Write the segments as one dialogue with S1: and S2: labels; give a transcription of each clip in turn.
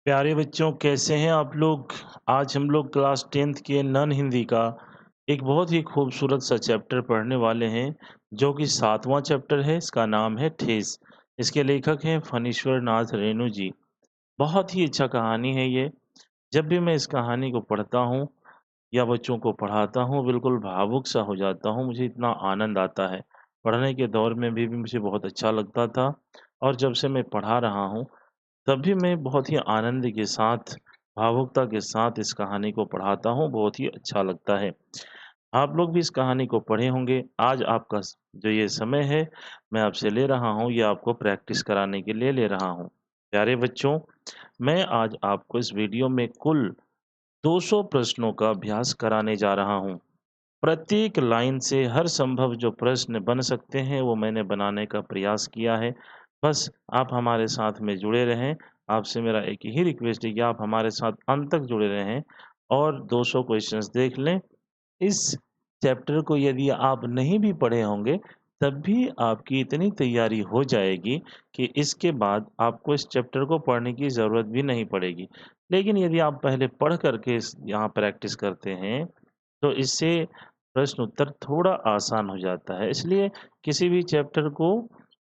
S1: प्यारे बच्चों कैसे हैं आप लोग। आज हम लोग क्लास 10th के नन हिंदी का एक बहुत ही खूबसूरत सा चैप्टर पढ़ने वाले हैं जो कि 7वां चैप्टर है। इसका नाम है ठेस। इसके लेखक हैं फणीश्वर नाथ रेणु जी। बहुत ही अच्छा कहानी है ये। जब भी मैं इस कहानी को पढ़ता हूँ या बच्चों को पढ़ाता हूँ बिल्कुल भावुक सा हो जाता हूँ। मुझे इतना आनंद आता है। पढ़ने के दौर में भी मुझे बहुत अच्छा लगता था और जब से मैं पढ़ा रहा हूँ तब भी मैं बहुत ही आनंद के साथ, भावुकता के साथ इस कहानी को पढ़ाता हूँ, बहुत ही अच्छा लगता है। आप लोग भी इस कहानी को पढ़े होंगे। आज आपका जो ये समय है, मैं आपसे ले रहा हूँ, ये आपको प्रैक्टिस कराने के लिए ले रहा हूँ। प्यारे बच्चों, मैं आज आपको इस वीडियो में कुल 200 प्रश्नों का अभ्यास कराने जा रहा हूँ। प्रत्येक लाइन से हर संभव जो प्रश्न बन सकते हैं, वो मैंने बनाने का प्रयास किया है। बस आप हमारे साथ में जुड़े रहें। आपसे मेरा एक ही रिक्वेस्ट है कि आप हमारे साथ अंत तक जुड़े रहें और 200 क्वेश्चंस देख लें। इस चैप्टर को यदि आप नहीं भी पढ़े होंगे, तब भी आपकी इतनी तैयारी हो जाएगी कि इसके बाद आपको इस चैप्टर को पढ़ने की ज़रूरत भी नहीं पड़ेगी। लेकिन यदि आप पहले पढ़ कर के इस यहाँ प्रैक्टिस करते हैं, तो इससे प्रश्न उत्तर थोड़ा आसान हो जाता है। इसलिए किसी भी चैप्टर को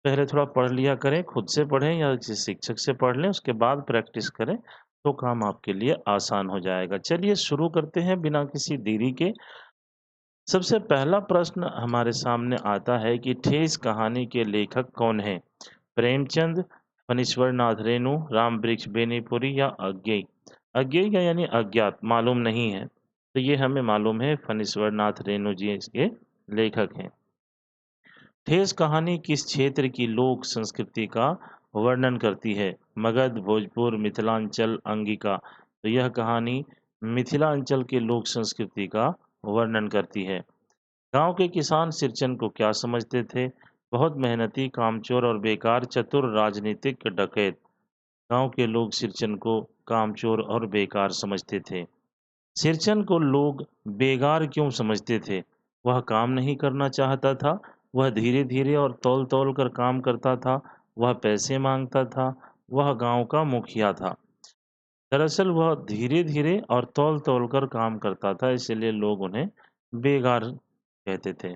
S1: पहले थोड़ा पढ़ लिया करें, खुद से पढ़ें या किसी शिक्षक से पढ़ लें, उसके बाद प्रैक्टिस करें, तो काम आपके लिए आसान हो जाएगा। चलिए शुरू करते हैं बिना किसी देरी के। सबसे पहला प्रश्न हमारे सामने आता है कि ठेस कहानी के लेखक कौन हैं? प्रेमचंद, फणीश्वर नाथ रेणु, राम वृक्ष बेनीपुरी या अज्ञेय? अज्ञेय का यानी अज्ञात, मालूम नहीं है। तो ये हमें मालूम है फणीश्वर नाथ रेणु जी इसके लेखक हैं। ठेस कहानी किस क्षेत्र की लोक संस्कृति का वर्णन करती है? मगध, भोजपुर, मिथिलांचल, अंगिका? तो यह कहानी मिथिलांचल के लोक संस्कृति का वर्णन करती है। गांव के किसान सिरचन को क्या समझते थे? बहुत मेहनती, कामचोर और बेकार, चतुर, राजनीतिक, डकैत? गांव के लोग सिरचन को कामचोर और बेकार समझते थे। सिरचन को लोग बेगार क्यों समझते थे? वह काम नहीं करना चाहता था, वह धीरे-धीरे और तौल-तौल कर काम करता था, वह पैसे मांगता था, वह गांव का मुखिया था। दरअसल वह धीरे-धीरे और तौल-तौल कर काम करता था, इसलिए लोग उन्हें बेगार कहते थे।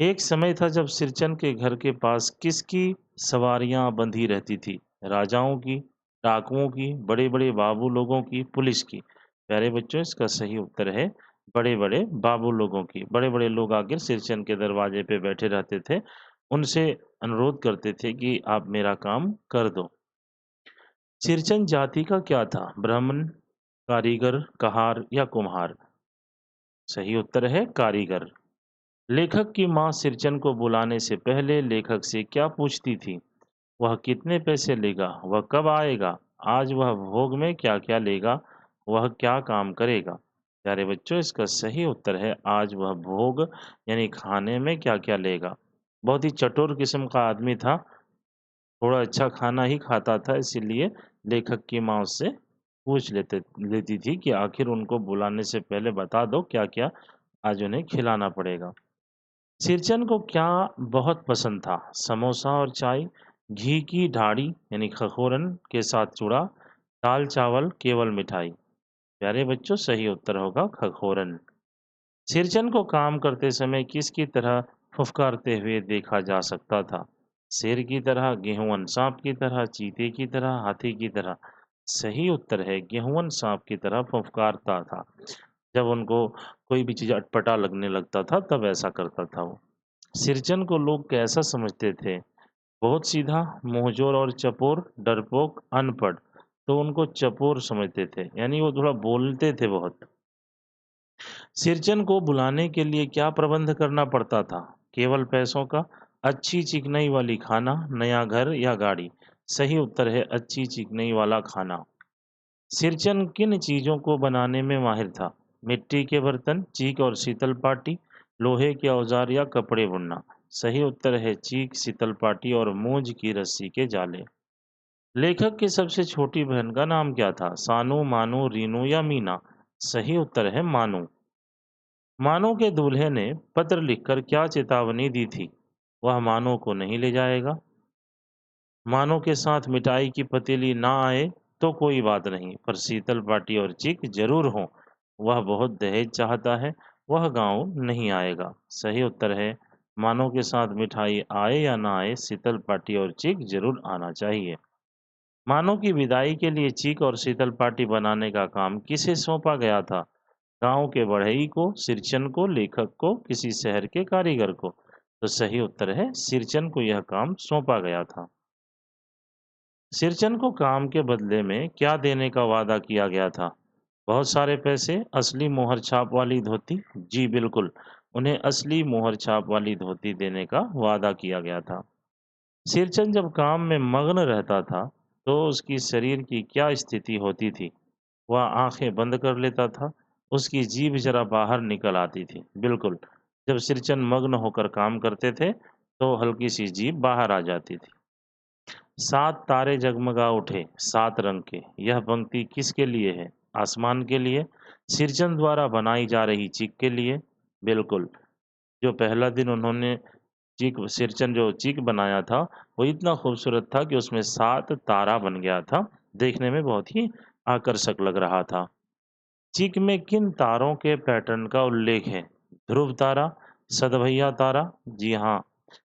S1: एक समय था जब सिरचन के घर के पास किसकी सवारियां बंधी रहती थी? राजाओं की, डाकुओं की, बड़े-बड़े बाबू लोगों की, पुलिस की? प्यारे बच्चों, इसका सही उत्तर है बड़े-बड़े बाबू लोगों की। बड़े-बड़े लोग आकर सिरचन के दरवाजे पे बैठे रहते थे। उनसे अनुरोध करते थे कि आप मेरा काम कर दो। सिरचन जाति का क्या था? ब्राह्मण, कारीगर, कहार या कुम्हार? सही उत्तर है कारीगर। लेखक की माँ सिरचन को बुलाने से पहले लेखक से क्या पूछती थी? वह कितने पैसे लेगा? वह कब आएगा? आज वह भोग में क्या-क्या लेगा? वह क्या काम करेगा? प्यारे बच्चों, इसका सही उत्तर है आज वह भोग यानी खाने में क्या-क्या लेगा। बहुत ही चटुर किस्म का आदमी था, थोड़ा अच्छा खाना ही खाता था, इसीलिए लेखक की माँ उससे पूछ लेती थी कि आखिर उनको बुलाने से पहले बता दो क्या-क्या आज उन्हें खिलाना पड़ेगा। सिरचन को क्या बहुत पसंद था? समोसा और चाय, घी की ढाढ़ी यानी खखोरन के साथ चूड़ा, दाल-चावल, केवल मिठाई? प्यारे बच्चों, सही उत्तर होगा खखोरन। सिरचन को काम करते समय किसकी तरह फुफकारते हुए देखा जा सकता था? शेर की तरह, गेहूँअन साँप की तरह, चीते की तरह, हाथी की तरह? सही उत्तर है गेहूँअन साँप की तरह फुफकारता था। जब उनको कोई भी चीज़ अटपटा लगने लगता था, तब ऐसा करता था वो। सिरचन को लोग कैसा समझते थे? बहुत सीधा, मुँहज़ोर और चपोर, डरपोक, अनपढ़? तो उनको चपोर समझते थे, यानी वो थोड़ा बोलते थे बहुत। सिरचन को बुलाने के लिए क्या प्रबंध करना पड़ता था? केवल पैसों का, अच्छी चिकनाई वाली खाना, नया घर या गाड़ी? सही उत्तर है अच्छी चिकनाई वाला खाना। सिरचन किन चीज़ों को बनाने में माहिर था? मिट्टी के बर्तन, चीक और शीतल पाटी, लोहे के औजार या कपड़े बुनना? सही उत्तर है चीक, शीतल पाटी और मूंज की रस्सी के जाले। लेखक की सबसे छोटी बहन का नाम क्या था? सानू, मानू, रीनू या मीना? सही उत्तर है मानू। मानू के दूल्हे ने पत्र लिखकर क्या चेतावनी दी थी? वह मानू को नहीं ले जाएगा। मानू के साथ मिठाई की पतीली ना आए तो कोई बात नहीं, पर शीतल पाटी और चीक जरूर हो। वह बहुत दहेज चाहता है, वह गाँव नहीं आएगा। सही उत्तर है, मानो के साथ मिठाई आए या ना आए, शीतल पाटी और चीक जरूर आना चाहिए। मानो की विदाई के लिए चीक और शीतल पाटी बनाने का काम किसे सौंपा गया था? गांव के बढ़ई को, सिरचन को, लेखक को, किसी शहर के कारीगर को? तो सही उत्तर है, सिरचन को यह काम सौंपा गया था। सिरचन को काम के बदले में क्या देने का वादा किया गया था? बहुत सारे पैसे, असली मोहर छाप वाली धोती? जी बिल्कुल, उन्हें असली मोहर छाप वाली धोती देने का वादा किया गया था। सिरचन जब काम में मग्न रहता था, तो उसकी शरीर की क्या स्थिति होती थी? वह आंखें बंद कर लेता था, उसकी जीभ जरा बाहर निकल आती थी। बिल्कुल, जब सिरचन मग्न होकर काम करते थे, तो हल्की सी जीभ बाहर आ जाती थी। सात तारे जगमगा उठे, सात रंग के। यह पंक्ति किसके लिए है? आसमान के लिए? सिरचन द्वारा बनाई जा रही चीख के लिए? बिल्कुल, जो पहला दिन उन्होंने चीक सिरचन जो चीक बनाया था, वो इतना खूबसूरत था कि उसमें 7 तारा बन गया था। देखने में बहुत ही आकर्षक लग रहा था। चीक में किन तारों के पैटर्न का उल्लेख है? ध्रुव तारा, सदभैया तारा? जी हाँ,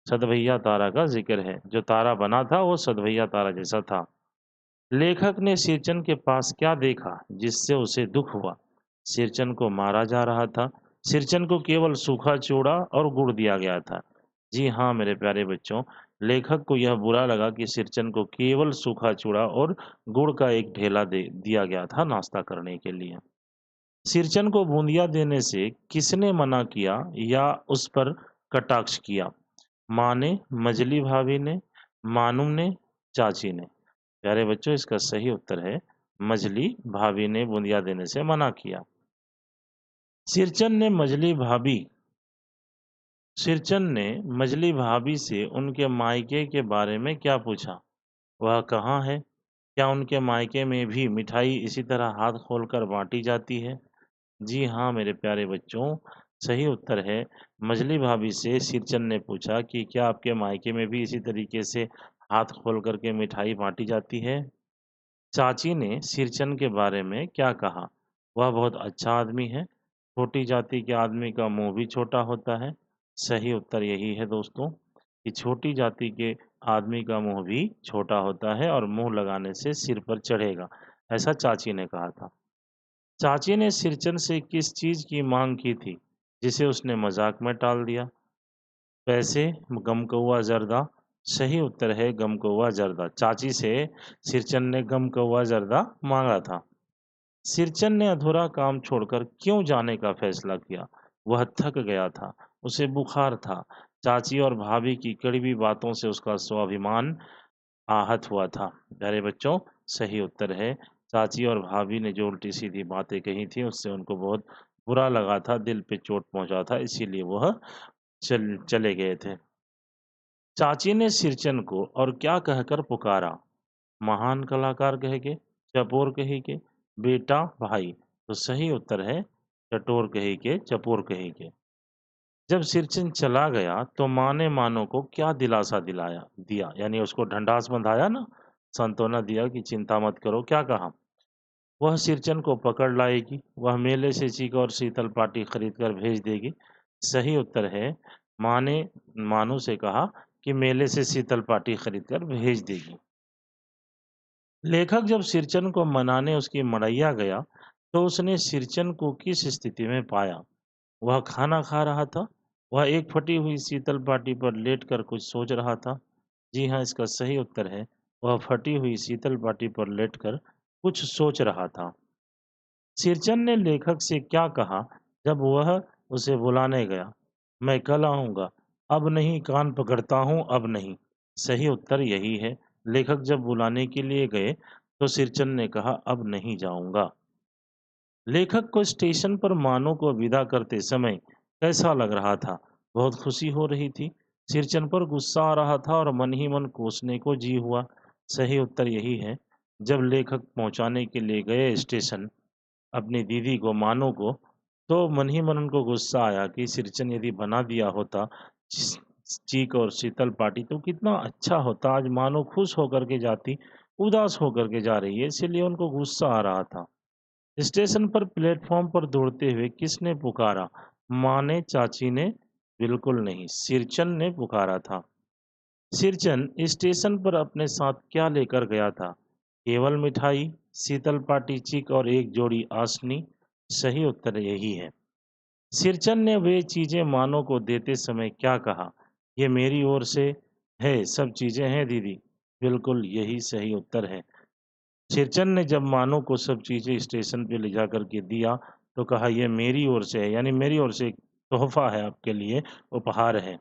S1: सदभैया तारा का ज़िक्र है। जो तारा बना था वो सदभैया तारा जैसा था। लेखक ने सिरचन के पास क्या देखा जिससे उसे दुख हुआ? सिरचन को मारा जा रहा था। सिरचन को केवल सूखा चूड़ा और गुड़ दिया गया था। जी हाँ मेरे प्यारे बच्चों, लेखक को यह बुरा लगा कि सिरचन को केवल सूखा चूड़ा और गुड़ का एक ढेला दे दिया गया था नाश्ता करने के लिए। सिरचन को बूंदिया देने से किसने मना किया या उस पर कटाक्ष किया? माँ ने, मजली भाभी ने, मानू ने, चाची ने? प्यारे बच्चों, इसका सही उत्तर है मजली भाभी ने बूंदिया देने से मना किया। सिरचन ने मजली भाभी सिरचन ने मजली भाभी से उनके मायके के बारे में क्या पूछा? वह कहाँ है? क्या उनके मायके में भी मिठाई इसी तरह हाथ खोलकर बांटी जाती है? जी हाँ मेरे प्यारे बच्चों, सही उत्तर है, मजली भाभी से सिरचन ने पूछा कि क्या आपके मायके में भी इसी तरीके से हाथ खोल करके मिठाई बांटी जाती है? चाची ने सिरचन के बारे में क्या कहा? वह बहुत अच्छा आदमी है। छोटी जाति के आदमी का मुंह भी छोटा होता है। सही उत्तर यही है दोस्तों, कि छोटी जाति के आदमी का मुंह भी छोटा होता है और मुंह लगाने से सिर पर चढ़ेगा, ऐसा चाची ने कहा था। चाची ने सिरचन से किस चीज की मांग की थी, जिसे उसने मजाक में टाल दिया? पैसे, गमकौआ जर्दा? सही उत्तर है गमकौआ जर्दा। चाची से सिरचन ने गमकौआ जर्दा मांगा था। सिरचन ने अधूरा काम छोड़कर क्यों जाने का फैसला किया? वह थक गया था, उसे बुखार था। चाची और भाभी की कड़वी बातों से उसका स्वाभिमान आहत हुआ था। प्यारे बच्चों, सही उत्तर है, चाची और भाभी ने जो उल्टी सीधी बातें कही थी उससे उनको बहुत बुरा लगा था, दिल पे चोट पहुंचा था, इसीलिए वह चले गए थे। चाची ने सिरचन को और क्या कहकर पुकारा? महान कलाकार कह के, चपोर कही के, बेटा, भाई? तो सही उत्तर है चटोर कही के, चपोर कही के। जब सिरचन चला गया तो माँ ने मानो को क्या दिलासा दिया, यानी उसको ढंढास बंधाया ना, सांत्वना दिया कि चिंता मत करो। क्या कहा? वह सिरचन को पकड़ लाएगी, वह मेले से चीका और शीतल पाटी खरीद कर भेज देगी। सही उत्तर है, माँ ने मानू से कहा कि मेले से शीतल पाटी खरीद कर भेज देगी। लेखक जब सिरचन को मनाने उसकी मड़ैया गया, तो उसने सिरचन को किस स्थिति में पाया? वह खाना खा रहा था, वह एक फटी हुई शीतल पाटी पर लेटकर कुछ सोच रहा था। जी हाँ, इसका सही उत्तर है, वह फटी हुई शीतल पाटी पर लेटकर कुछ सोच रहा था। सिरचन ने लेखक से क्या कहा जब वह उसे बुलाने गया? मैं कल आऊँगा, अब नहीं, कान पकड़ता हूँ, अब नहीं। सही उत्तर यही है। लेखक जब बुलाने के लिए गए, तो सिरचन ने कहा, अब नहीं जाऊँगा। लेखक को स्टेशन पर मानो को विदा करते समय कैसा लग रहा था? बहुत खुशी हो रही थी, सिरचन पर गुस्सा आ रहा था और मन ही मन कोसने को जी हुआ। सही उत्तर यही है। जब लेखक पहुँचाने के लिए गए स्टेशन अपनी दीदी को, मानो को, तो मन ही मन उनको गुस्सा आया कि सिरचन यदि बना दिया होता, चीक और शीतल पाटी तो कितना अच्छा होता। आज मानो खुश होकर के जाती, उदास होकर के जा रही है, इसीलिए उनको गुस्सा आ रहा था। स्टेशन पर प्लेटफॉर्म पर दौड़ते हुए किसने पुकारा? माँ ने, चाची ने? बिल्कुल नहीं, सिरचन ने पुकारा था। सिरचन स्टेशन पर अपने साथ क्या लेकर गया था? केवल मिठाई, शीतल पाटी, चिक और एक जोड़ी आसनी। सही उत्तर यही है। सिरचन ने वे चीजें मानो को देते समय क्या कहा? ये मेरी ओर से है, सब चीजें हैं दीदी। बिल्कुल यही सही उत्तर है। सिरचन ने जब मानो को सब चीजें स्टेशन पे ले जाकर के दिया तो कहा ये मेरी ओर से है, यानी मेरी ओर से एक तोहफा है आपके लिए, उपहार है।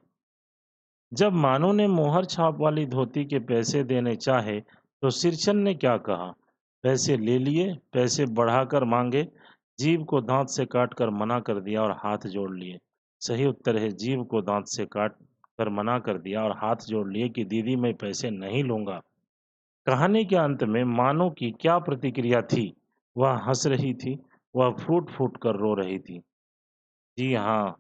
S1: जब मानो ने मोहर छाप वाली धोती के पैसे देने चाहे तो सिरचन ने क्या कहा? पैसे ले लिए, पैसे बढ़ाकर मांगे, जीभ को दांत से काट कर मना कर दिया और हाथ जोड़ लिए। सही उत्तर है, जीभ को दांत से काट कर मना कर दिया और हाथ जोड़ लिए कि दीदी मैं पैसे नहीं लूंगा। कहानी के अंत में मानो की क्या प्रतिक्रिया थी? वह हंस रही थी, वह फूट फूट कर रो रही थी। जी हाँ,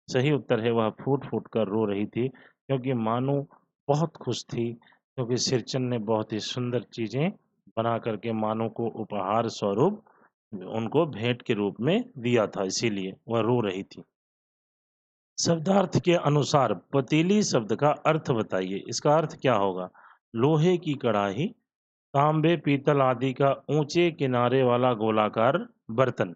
S1: सही उत्तर है, वह फूट-फूट कर रो रही थी क्योंकि मानो बहुत खुश थी क्योंकि सिरचन ने बहुत ही सुंदर चीज़ें बना कर के मानो को उपहार स्वरूप उनको भेंट के रूप में दिया था, इसीलिए वह रो रही थी। शब्दार्थ के अनुसार पतीली शब्द का अर्थ बताइए। इसका अर्थ क्या होगा? लोहे की कढ़ाई, तांबे, पीतल आदि का ऊंचे किनारे वाला गोलाकार बर्तन।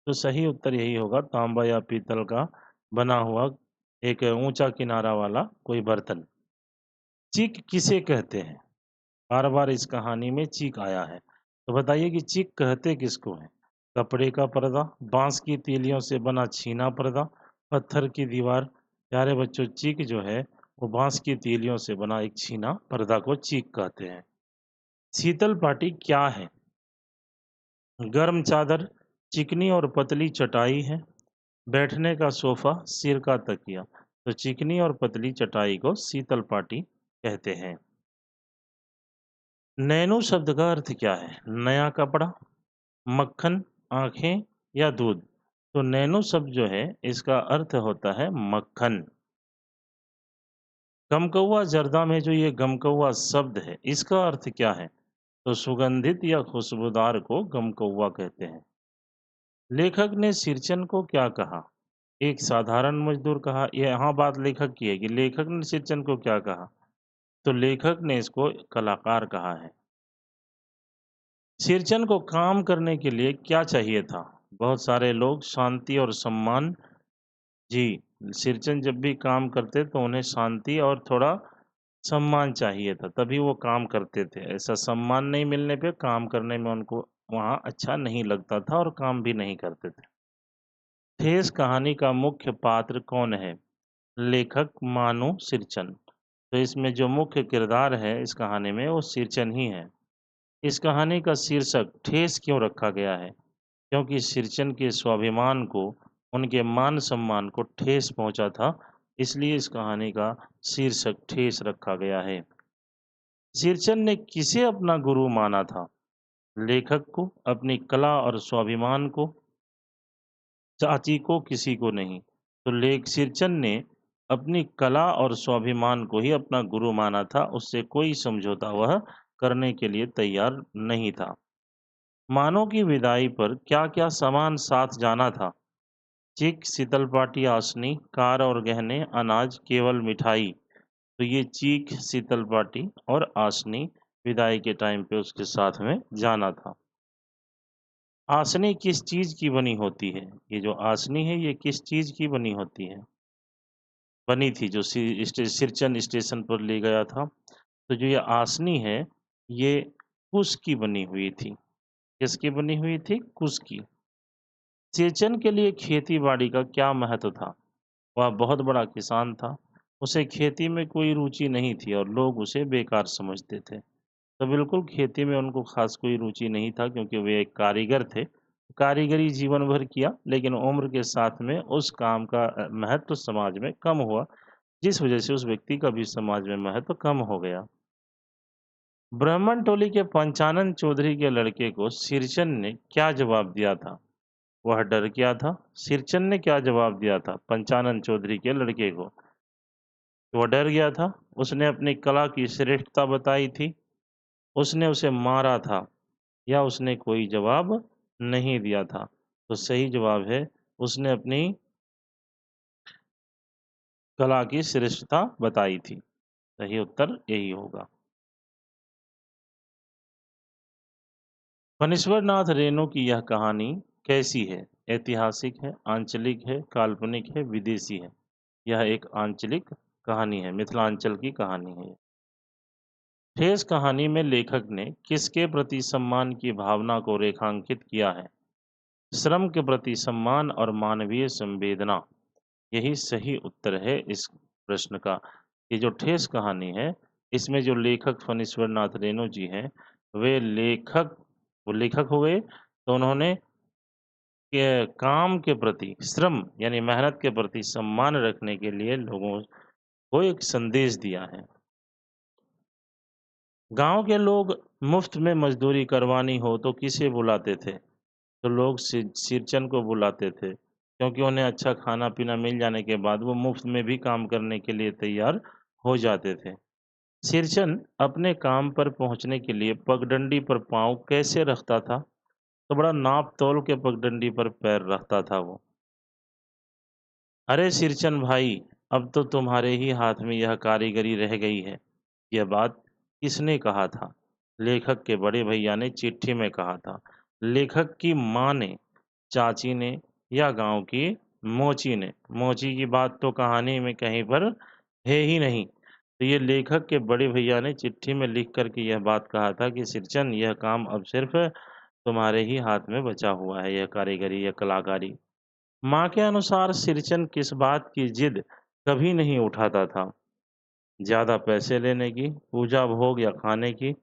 S1: तो सही उत्तर यही होगा, तांबा या पीतल का बना हुआ एक ऊंचा किनारा वाला कोई बर्तन। चीक किसे कहते हैं? बार बार इस कहानी में चीक आया है, तो बताइए कि चीक कहते किसको है? कपड़े का पर्दा, बांस की तीलियों से बना छीना पर्दा, पत्थर की दीवार। प्यारे बच्चों, चीक जो है वो बांस की तीलियों से बना एक छीना पर्दा को चीक कहते हैं। शीतल पाटी क्या है? गर्म चादर, चिकनी और पतली चटाई है, बैठने का सोफा, सिर का तकिया। तो चिकनी और पतली चटाई को शीतल पाटी कहते हैं। नैनो शब्द का अर्थ क्या है? नया कपड़ा, मक्खन, आंखें या दूध। तो नैनो शब्द जो है इसका अर्थ होता है मक्खन। गमकौआ जर्दा में जो ये गमकौआ शब्द है इसका अर्थ क्या है? तो सुगंधित या खुशबूदार को गमकौआ कहते हैं। लेखक ने सिरचन को क्या कहा? एक साधारण मजदूर कहा। यहाँ बात लेखक की है कि लेखक ने सिरचन को क्या कहा? तो लेखक ने इसको कलाकार कहा है। सिरचन को काम करने के लिए क्या चाहिए था? बहुत सारे लोग, शांति और सम्मान। जी, सिरचन जब भी काम करते तो उन्हें शांति और थोड़ा सम्मान चाहिए था, तभी वो काम करते थे। ऐसा सम्मान नहीं मिलने पे काम करने में उनको वहाँ अच्छा नहीं लगता था और काम भी नहीं करते थे। ठेस कहानी का मुख्य पात्र कौन है? लेखक, मानो, सिरचन। तो इसमें जो मुख्य किरदार है इस कहानी में वो सिरचन ही है। इस कहानी का शीर्षक ठेस क्यों रखा गया है? क्योंकि सिरचन के स्वाभिमान को, उनके मान सम्मान को ठेस पहुंचा था, इसलिए इस कहानी का शीर्षक ठेस रखा गया है। सिरचन ने किसे अपना गुरु माना था? लेखक को, अपनी कला और स्वाभिमान को, चाची को, किसी को नहीं। तो लेख सिरचन ने अपनी कला और स्वाभिमान को ही अपना गुरु माना था, उससे कोई समझौता वह करने के लिए तैयार नहीं था। मानो की विदाई पर क्या-क्या सामान साथ जाना था? चिक, शीतल पाटी, आसनी, कार और गहने, अनाज, केवल मिठाई। तो ये चीक, शीतल पाटी और आसनी विदाई के टाइम पे उसके साथ में जाना था। आसनी किस चीज की बनी होती है? ये जो आसनी है ये किस चीज की बनी होती है? बनी थी जो सिरचन स्टेशन पर ले गया था। तो जो ये आसनी है ये कुश की बनी हुई थी। किसकी बनी हुई थी? कुश की। सिरचन के लिए खेती बाड़ी का क्या महत्व था? वह बहुत बड़ा किसान था। उसे खेती में कोई रुचि नहीं थी और लोग उसे बेकार समझते थे। तो बिल्कुल खेती में उनको ख़ास कोई रुचि नहीं था क्योंकि वे एक कारीगर थे। कारीगरी जीवन भर किया लेकिन उम्र के साथ में उस काम का महत्व समाज में कम हुआ, जिस वज़ह से उस व्यक्ति का भी समाज में महत्व कम हो गया। ब्राह्मण टोली के पंचानन चौधरी के लड़के को सिरचन ने क्या जवाब दिया था? वह डर गया था। सिरचन ने क्या जवाब दिया था पंचानन चौधरी के लड़के को? वह डर गया था, उसने अपनी कला की श्रेष्ठता बताई थी, उसने उसे मारा था या उसने कोई जवाब नहीं दिया था। तो सही जवाब है उसने अपनी कला की श्रेष्ठता बताई थी। सही उत्तर यही होगा। फणीश्वरनाथ रेणु की यह कहानी कैसी है? ऐतिहासिक है, आंचलिक है, काल्पनिक है, विदेशी है। यह एक आंचलिक कहानी है, मिथिलांचल की कहानी है। ठेस कहानी में लेखक ने किसके प्रति सम्मान की भावना को रेखांकित किया है? श्रम के प्रति सम्मान और मानवीय संवेदना। यही सही उत्तर है इस प्रश्न का। ये जो ठेस कहानी है, इसमें जो लेखक फणीश्वरनाथ रेणु जी हैं, वो लेखक हुए, तो उन्होंने के काम के प्रति, श्रम यानी मेहनत के प्रति सम्मान रखने के लिए लोगों को एक संदेश दिया है। गांव के लोग मुफ्त में मजदूरी करवानी हो तो किसे बुलाते थे? तो लोग सिरचन को बुलाते थे, क्योंकि उन्हें अच्छा खाना-पीना मिल जाने के बाद वो मुफ्त में भी काम करने के लिए तैयार हो जाते थे। सिरचन अपने काम पर पहुँचने के लिए पगडंडी पर पाँव कैसे रखता था? तो बड़ा नाप-तौल के पगडंडी पर पैर रखता था वो। अरे सिरचन भाई, अब तो तुम्हारे ही हाथ में यह कारीगरी रह गई है। यह बात किसने कहा था? लेखक के बड़े भैया ने चिट्ठी में कहा था। लेखक की माँ ने, चाची ने या गांव की मोची ने? मोची की बात तो कहानी में कहीं पर है ही नहीं। तो ये लेखक के बड़े भैया ने चिट्ठी में लिख कर के यह बात कहा था कि सिरचन, यह काम अब सिर्फ तुम्हारे ही हाथ में बचा हुआ है, यह कारीगरी या कलाकारी। माँ के अनुसार सिरचन किस बात की जिद कभी नहीं उठाता था? ज़्यादा पैसे लेने की, पूजा भोग या खाने की,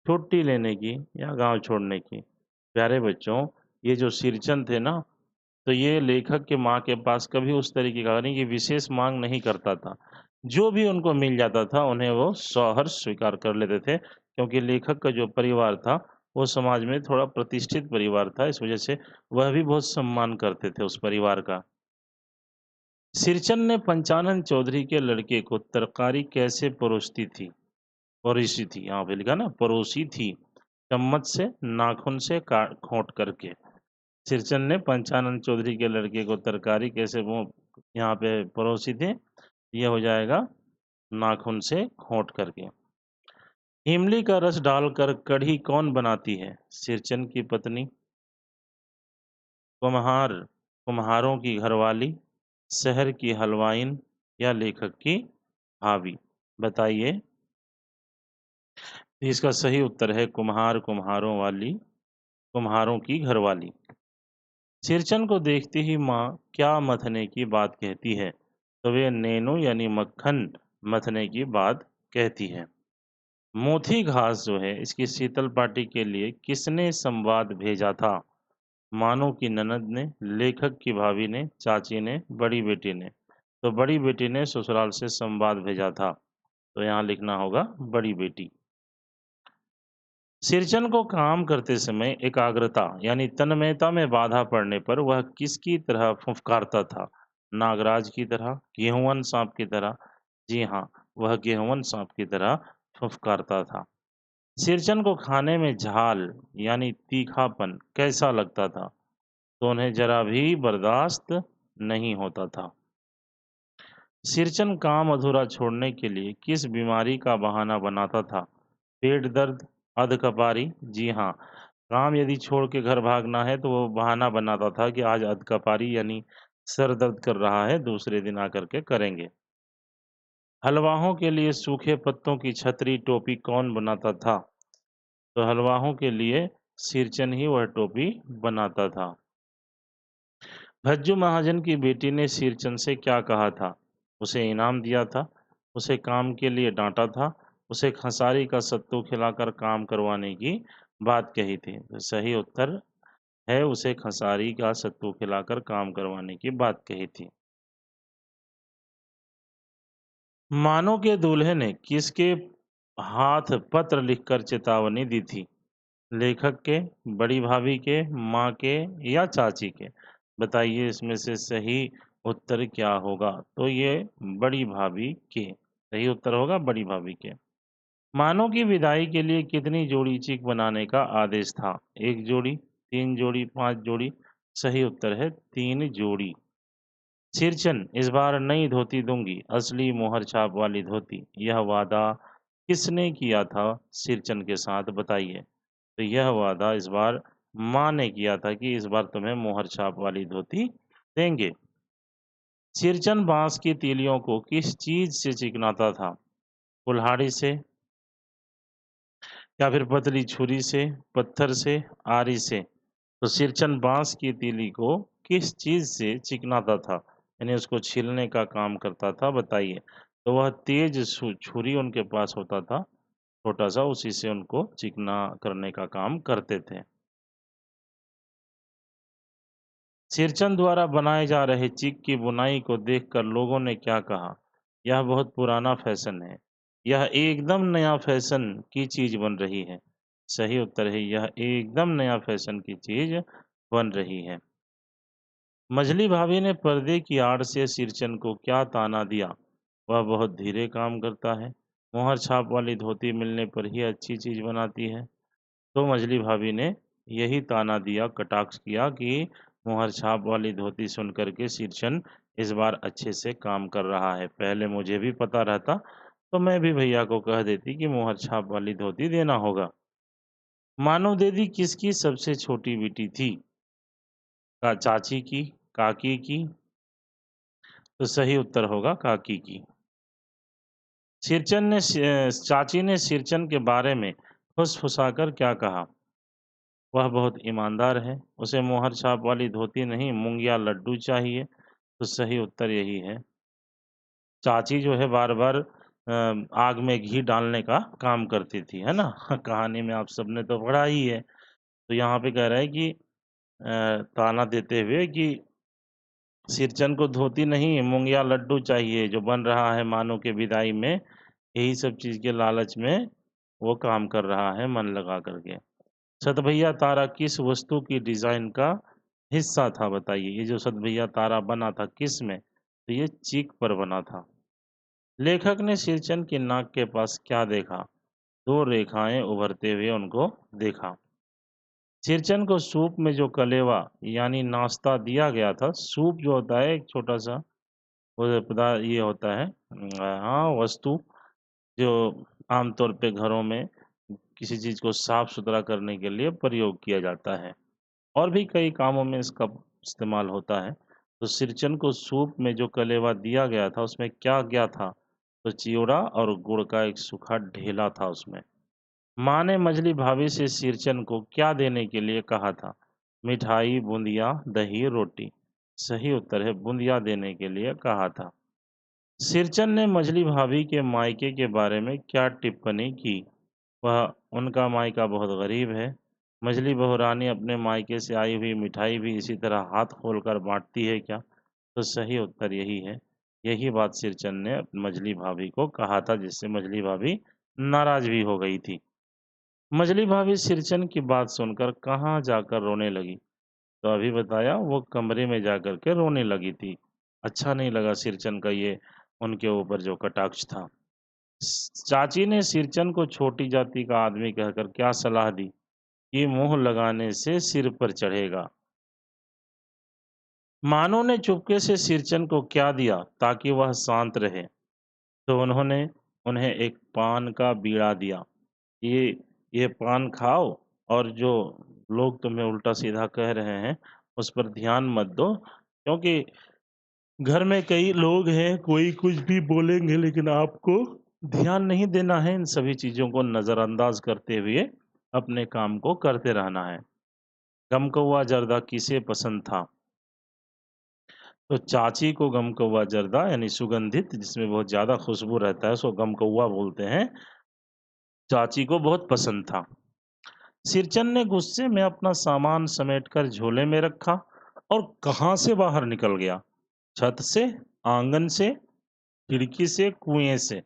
S1: छुट्टी लेने की या गांव छोड़ने की? प्यारे बच्चों, ये जो सिरचन थे ना, तो ये लेखक के माँ के पास कभी उस तरीके का नहीं कि विशेष मांग नहीं करता था। जो भी उनको मिल जाता था, उन्हें वो सहर्ष स्वीकार कर लेते थे, क्योंकि लेखक का जो परिवार था, वो समाज में थोड़ा प्रतिष्ठित परिवार था। इस वजह से वह भी बहुत सम्मान करते थे उस परिवार का। सिरचन ने पंचानन चौधरी के लड़के को तरकारी कैसे परोसी थी, यहाँ पे लिखा ना परोसी थी। चम्मच से, नाखून से काट खोंट करके। सिरचन ने पंचानन चौधरी के लड़के को तरकारी कैसे वो यहाँ पे परोसी थी? ये हो जाएगा नाखून से खोंट करके। इमली का रस डालकर कढ़ी कौन बनाती है? सिरचन की पत्नी, कुम्हार, कुम्हारों की घरवाली, शहर की हलवाइन या लेखक की भाभी? बताइए। इसका सही उत्तर है कुम्हार, कुम्हारों की घरवाली। सिरचन को देखते ही माँ क्या मथने की बात कहती है? तो वे नैनो यानी मक्खन मथने की बात कहती है। मोथी घास जो है, इसकी शीतल पार्टी के लिए किसने संवाद भेजा था? मानो की ननद ने, लेखक की भाभी ने, चाची ने, बड़ी बेटी ने? तो बड़ी बेटी ने ससुराल से संवाद भेजा था, तो यहाँ लिखना होगा बड़ी बेटी। सिरचन को काम करते समय एकाग्रता यानी तन्मयता में बाधा पड़ने पर वह किसकी तरह फुफकारता था? नागराज की तरह, गेहूंवन सांप की तरह? जी हाँ, वह गेहूंवन सांप की तरह फुफकारता था। सिरचन को खाने में झाल यानी तीखापन कैसा लगता था? तो उन्हें जरा भी बर्दाश्त नहीं होता था। सिरचन काम अधूरा छोड़ने के लिए किस बीमारी का बहाना बनाता था? पेट दर्द, अधकपारी? जी हाँ, काम यदि छोड़ के घर भागना है तो वो बहाना बनाता था कि आज अधकपारी यानी सर दर्द कर रहा है, दूसरे दिन आकर के करेंगे। हलवाहों के लिए सूखे पत्तों की छतरी टोपी कौन बनाता था? तो हलवाहों के लिए सिरचन ही वह टोपी बनाता था। भज्जू महाजन की बेटी ने सिरचंद से क्या कहा था? उसे इनाम दिया था, उसे काम के लिए डांटा था, उसे खंसारी का सत्तू खिलाकर काम करवाने की बात कही थी। तो सही उत्तर है उसे खंसारी का सत्तू खिलाकर काम करवाने की बात कही थी। मानो के दूल्हे ने किसके हाथ पत्र लिखकर चेतावनी दी थी? लेखक के, बड़ी भाभी के, माँ के या चाची के? बताइए इसमें से सही उत्तर क्या होगा? तो ये बड़ी भाभी के। सही उत्तर होगा बड़ी भाभी के। मानव की विदाई के लिए कितनी जोड़ी चीख बनाने का आदेश था? 1 जोड़ी, 3 जोड़ी, 5 जोड़ी? सही उत्तर है 3 जोड़ी। सिरचन, इस बार नई धोती दूंगी, असली मोहर छाप वाली धोती। यह वादा किसने किया था सिरचन के साथ, बताइए। तो यह वादा इस बार माँ ने किया था कि इस बार तुम्हें मोहर छाप वाली धोती देंगे। सिरचन बांस की तीलियों को किस चीज से चिकनाता था? कुल्हाड़ी से, या फिर पतली छुरी से, पत्थर से, आरी से? तो सिरचन बांस की तीली को किस चीज से चिकनाता था, यानी उसको छीलने का काम करता था, बताइए। तो वह तेज छुरी उनके पास होता था, छोटा सा, उसी से उनको चिकना करने का काम करते थे। सिरचन द्वारा बनाए जा रहे चिक की बुनाई को देखकर लोगों ने क्या कहा? यह बहुत पुराना फैशन है। यह एकदम नया फैशन की चीज बन रही है। सही उत्तर है यह एकदम नया फैशन की चीज बन रही है। मझली भाभी ने पर्दे की आड़ से सिरचन को क्या ताना दिया? वह बहुत धीरे काम करता है। मोहर छाप वाली धोती मिलने पर ही अच्छी चीज बनाती है। तो मझली भाभी ने यही ताना दिया, कटाक्ष किया कि मुहर छाप वाली धोती सुन करके सिरचन इस बार अच्छे से काम कर रहा है। पहले मुझे भी पता रहता तो मैं भी भैया को कह देती कि मुहर छाप वाली धोती देना होगा। मानव दीदी किसकी सबसे छोटी बेटी थी? चाची की, काकी की? तो सही उत्तर होगा काकी की। चाची ने सिरचन के बारे में फुसफुसाकर क्या कहा? वह बहुत ईमानदार है, उसे मोहर छाप वाली धोती नहीं, मूंगिया लड्डू चाहिए। तो सही उत्तर यही है। चाची जो है बार-बार आग में घी डालने का काम करती थी, है ना? कहानी में आप सबने तो पढ़ा ही है। तो यहाँ पे कह रहा है कि ताना देते हुए कि सिरचन को धोती नहीं, मूंगिया लड्डू चाहिए, जो बन रहा है मानो के विदाई में, यही सब चीज़ के लालच में वो काम कर रहा है मन लगा करके। सतभैया तारा किस वस्तु की डिजाइन का हिस्सा था, बताइए। ये जो सतभैया तारा बना था किस में? तो ये चीक पर बना था। लेखक ने सिरचन की नाक के पास क्या देखा? दो रेखाएं उभरते हुए उनको देखा। सिरचन को सूप में जो कलेवा यानी नाश्ता दिया गया था, सूप जो होता है एक छोटा सा वो ये होता है, हाँ, वस्तु जो आमतौर पे घरों में किसी चीज को साफ सुथरा करने के लिए प्रयोग किया जाता है। और भी कई कामों में इसका इस्तेमाल होता है। तो सिरचन को सूप में जो कलेवा दिया गया था उसमें क्या था? तो चिवड़ा और गुड़ का एक सूखा ढेला था उसमें। माँ ने मझली भाभी से सिरचन को क्या देने के लिए कहा था? मिठाई, बूंदिया, दही, रोटी? सही उत्तर है बूंदिया देने के लिए कहा था। सिरचन ने मझली भाभी के मायके के बारे में क्या टिप्पणी की? वह उनका मायका बहुत गरीब है। मझली बहू रानी अपने मायके से आई हुई मिठाई भी इसी तरह हाथ खोलकर बांटती है क्या? तो सही उत्तर यही है। यही बात सिरचन ने मझली भाभी को कहा था, जिससे मझली भाभी नाराज भी हो गई थी। मझली भाभी सिरचन की बात सुनकर कहाँ जाकर रोने लगी? तो अभी बताया, वो कमरे में जाकर के रोने लगी थी। अच्छा नहीं लगा सिरचन का ये उनके ऊपर जो कटाक्ष था। चाची ने सिरचन को छोटी जाति का आदमी कहकर क्या सलाह दी? ये मुंह लगाने से सिर पर चढ़ेगा। मानो ने चुपके से सिरचन को क्या दिया ताकि वह शांत रहे? तो उन्होंने उन्हें एक पान का बीड़ा दिया। ये ये पान खाओ, और जो लोग तुम्हें उल्टा सीधा कह रहे हैं उस पर ध्यान मत दो, क्योंकि घर में कई लोग हैं, कोई कुछ भी बोलेंगे लेकिन आपको ध्यान नहीं देना है। इन सभी चीज़ों को नज़रअंदाज करते हुए अपने काम को करते रहना है। गमकौआ जर्दा किसे पसंद था? तो चाची को गमकौआ जर्दा यानी सुगंधित जिसमें बहुत ज़्यादा खुशबू रहता है उसको गमकौआ बोलते हैं, चाची को बहुत पसंद था। सिरचन ने गुस्से में अपना सामान समेटकर झोले में रखा और कहाँ से बाहर निकल गया? छत से, आंगन से, खिड़की से, कुएं से?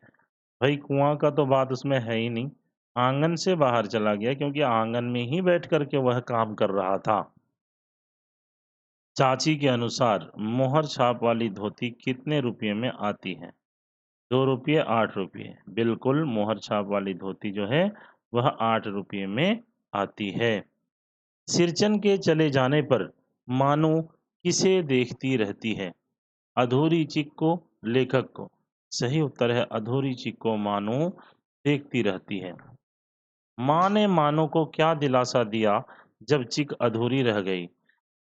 S1: भाई कुआं का तो बात उसमें है ही नहीं। आंगन से बाहर चला गया क्योंकि आंगन में ही बैठ करके वह काम कर रहा था। चाची के अनुसार मोहर छाप वाली धोती कितने रुपए में आती है? ₹2 ₹8। बिल्कुल, मोहर छाप वाली धोती जो है वह ₹8 में आती है। सिरचन के चले जाने पर मानो किसे देखती रहती है? अधूरी चिक को, लेखक को। सही उत्तर है अधूरी चिक को मानो देखती रहती है। माँ ने मानो को क्या दिलासा दिया जब चिक अधूरी रह गई?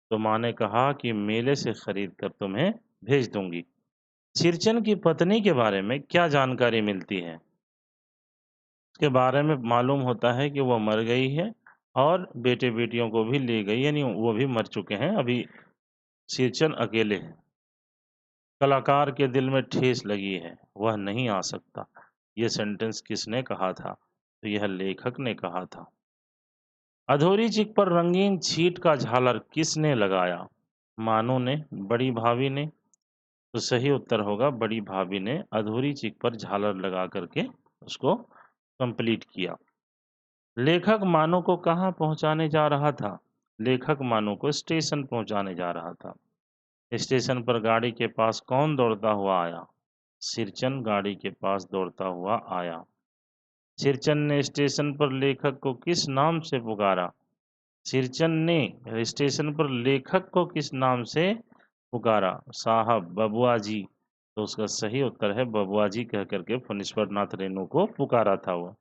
S1: तो माँ ने कहा कि मेले से खरीद कर तुम्हें भेज दूंगी। सिरचन की पत्नी के बारे में क्या जानकारी मिलती है? उसके बारे में मालूम होता है कि वो मर गई है और बेटे-बेटियों को भी ले गई, यानी वो भी मर चुके हैं, अभी सिरचन अकेले हैं। कलाकार के दिल में ठेस लगी है, वह नहीं आ सकता। ये सेंटेंस किसने कहा था? तो यह लेखक ने कहा था। अधूरी चिक पर रंगीन छीट का झालर किसने लगाया? मानो ने, बड़ी भाभी ने। तो सही उत्तर होगा बड़ी भाभी ने अधूरी चिक पर झालर लगा करके उसको कंप्लीट किया। लेखक मानो को कहाँ पहुंचाने जा रहा था? लेखक मानो को स्टेशन पहुंचाने जा रहा था। स्टेशन पर गाड़ी के पास कौन दौड़ता हुआ आया? सिरचन गाड़ी के पास दौड़ता हुआ आया। सिरचन ने स्टेशन पर लेखक को किस नाम से पुकारा? सिरचन ने स्टेशन पर लेखक को किस नाम से पुकारा? साहब, बबुआ जी। तो उसका सही उत्तर है बबुआ जी कह करके फणीश्वर नाथ रेणु को पुकारा था वो।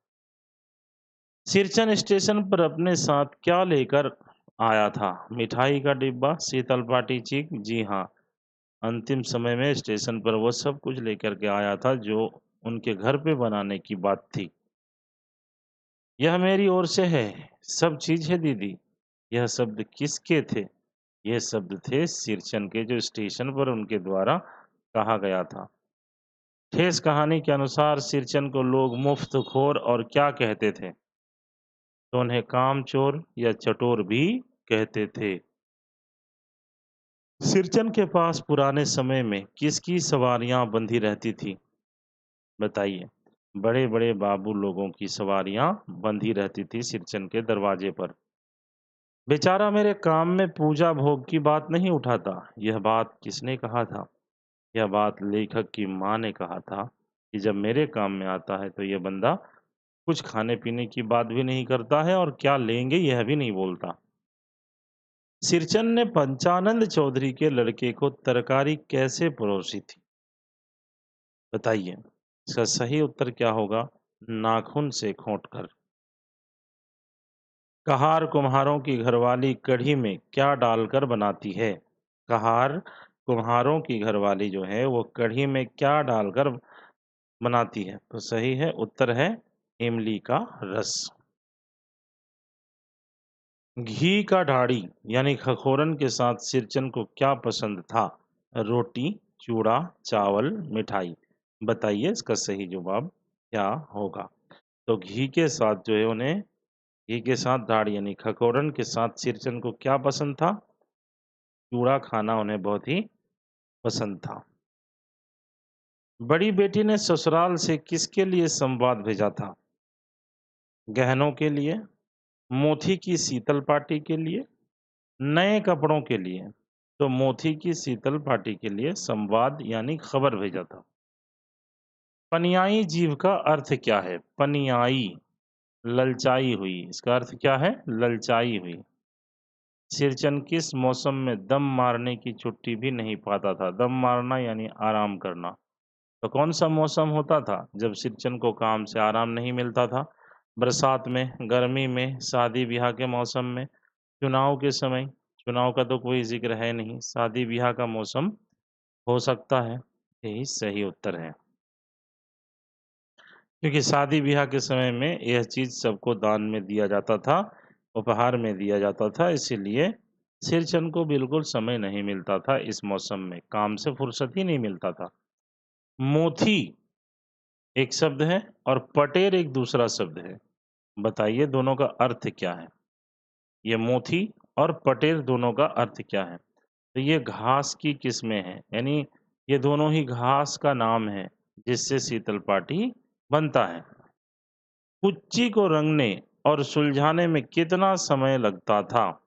S1: सिरचन स्टेशन पर अपने साथ क्या लेकर आया था? मिठाई का डिब्बा, शीतल पाटी चिक? जी हाँ, अंतिम समय में स्टेशन पर वो सब कुछ लेकर के आया था जो उनके घर पे बनाने की बात थी। यह मेरी ओर से है, सब चीज है दीदी। यह शब्द किसके थे? ये शब्द थे सिरचन के, जो स्टेशन पर उनके द्वारा कहा गया था। ठेस कहानी के अनुसार सिरचन को लोग मुफ्तखोर और क्या कहते थे? तो उन्हें कामचोर या चटोर भी कहते थे। सिरचन के पास पुराने समय में किसकी सवारियां बंधी रहती थी? बताइए। बड़े बड़े बाबू लोगों की सवारियां बंधी रहती थी सिरचन के दरवाजे पर। बेचारा मेरे काम में पूजा भोग की बात नहीं उठाता। यह बात किसने कहा था? यह बात लेखक की माँ ने कहा था कि जब मेरे काम में आता है तो यह बंदा कुछ खाने पीने की बात भी नहीं करता है और क्या लेंगे यह भी नहीं बोलता। सिरचन ने पंचानंद चौधरी के लड़के को तरकारी कैसे परोसी थी? बताइए। इसका सही उत्तर क्या होगा? नाखून से खोंटकर। कहार कुम्हारों की घरवाली कढ़ी में क्या डालकर बनाती है? कहार कुम्हारों की घरवाली जो है वो कढ़ी में क्या डालकर बनाती है? तो सही है उत्तर है इमली का रस। घी का ढाड़ी यानी खखोरन के साथ सिरचन को क्या पसंद था? रोटी, चूड़ा, चावल, मिठाई? बताइए इसका सही जवाब क्या होगा? तो घी के साथ जो है उन्हें, घी के साथ दाढ़ यानी खकोरन के साथ सिरचन को क्या पसंद था? चूड़ा खाना उन्हें बहुत ही पसंद था। बड़ी बेटी ने ससुराल से किसके लिए संवाद भेजा था? गहनों के लिए, मोती की शीतल पाटी के लिए, नए कपड़ों के लिए? तो मोती की शीतल पाटी के लिए संवाद यानी खबर भेजा था। पनियाई जीव का अर्थ क्या है? पनियाई, ललचाई हुई। इसका अर्थ क्या है? ललचाई हुई। सिरचन किस मौसम में दम मारने की छुट्टी भी नहीं पाता था? दम मारना यानी आराम करना। तो कौन सा मौसम होता था जब सिरचन को काम से आराम नहीं मिलता था? बरसात में, गर्मी में, शादी ब्याह के मौसम में, चुनाव के समय? चुनाव का तो कोई जिक्र है नहीं, शादी ब्याह का मौसम हो सकता है। यही सही उत्तर है, क्योंकि शादी ब्याह के समय में यह चीज सबको दान में दिया जाता था, उपहार में दिया जाता था, इसीलिए सिरचन को बिल्कुल समय नहीं मिलता था। इस मौसम में काम से फुर्सत ही नहीं मिलता था। मोथी एक शब्द है और पटेर एक दूसरा शब्द है। बताइए दोनों का अर्थ क्या है? ये मोथी और पटेर दोनों का अर्थ क्या है? तो ये घास की किस्में हैं, यानी ये दोनों ही घास का नाम है जिससे शीतल पाटी बनता है। कुच्ची को रंगने और सुलझाने में कितना समय लगता था?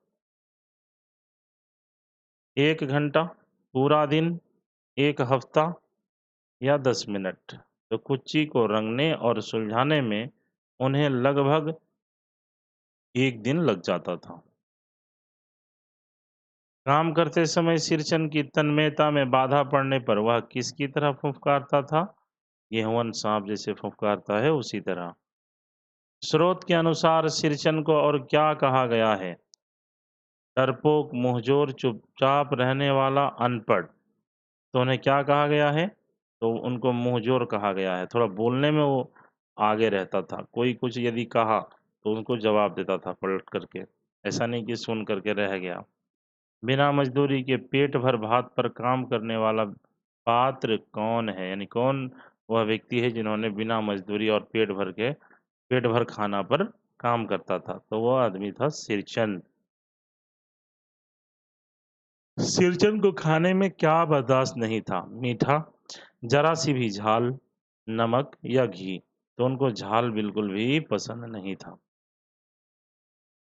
S1: 1 घंटा, पूरा दिन, 1 हफ्ता या 10 मिनट? तो कुच्ची को रंगने और सुलझाने में उन्हें लगभग 1 दिन लग जाता था। काम करते समय सिरचन की तन्मयता में बाधा पड़ने पर वह किसकी तरह फुफकारता था? गेहूं सांप जैसे फुफकारता है उसी तरह। स्रोत के अनुसार सिरचन को और क्या कहा गया है? डरपोक, मुंहजोर, चुपचाप रहने वाला, अनपढ़। तो उन्हें क्या कहा गया है? तो उनको मुंहजोर कहा गया है। थोड़ा बोलने में वो आगे रहता था। कोई कुछ यदि कहा तो उनको जवाब देता था पलट करके। ऐसा नहीं कि सुन करके रह गया। बिना मजदूरी के पेट भर भात पर काम करने वाला पात्र कौन है? यानी कौन वह व्यक्ति है जिन्होंने बिना मजदूरी और पेट भर खाना पर काम करता था? तो वह आदमी था सिरचंद। सिरचंद को खाने में क्या बर्दाश्त नहीं था? मीठा, जरा सी भी झाल, नमक या घी? तो उनको झाल बिल्कुल भी पसंद नहीं था।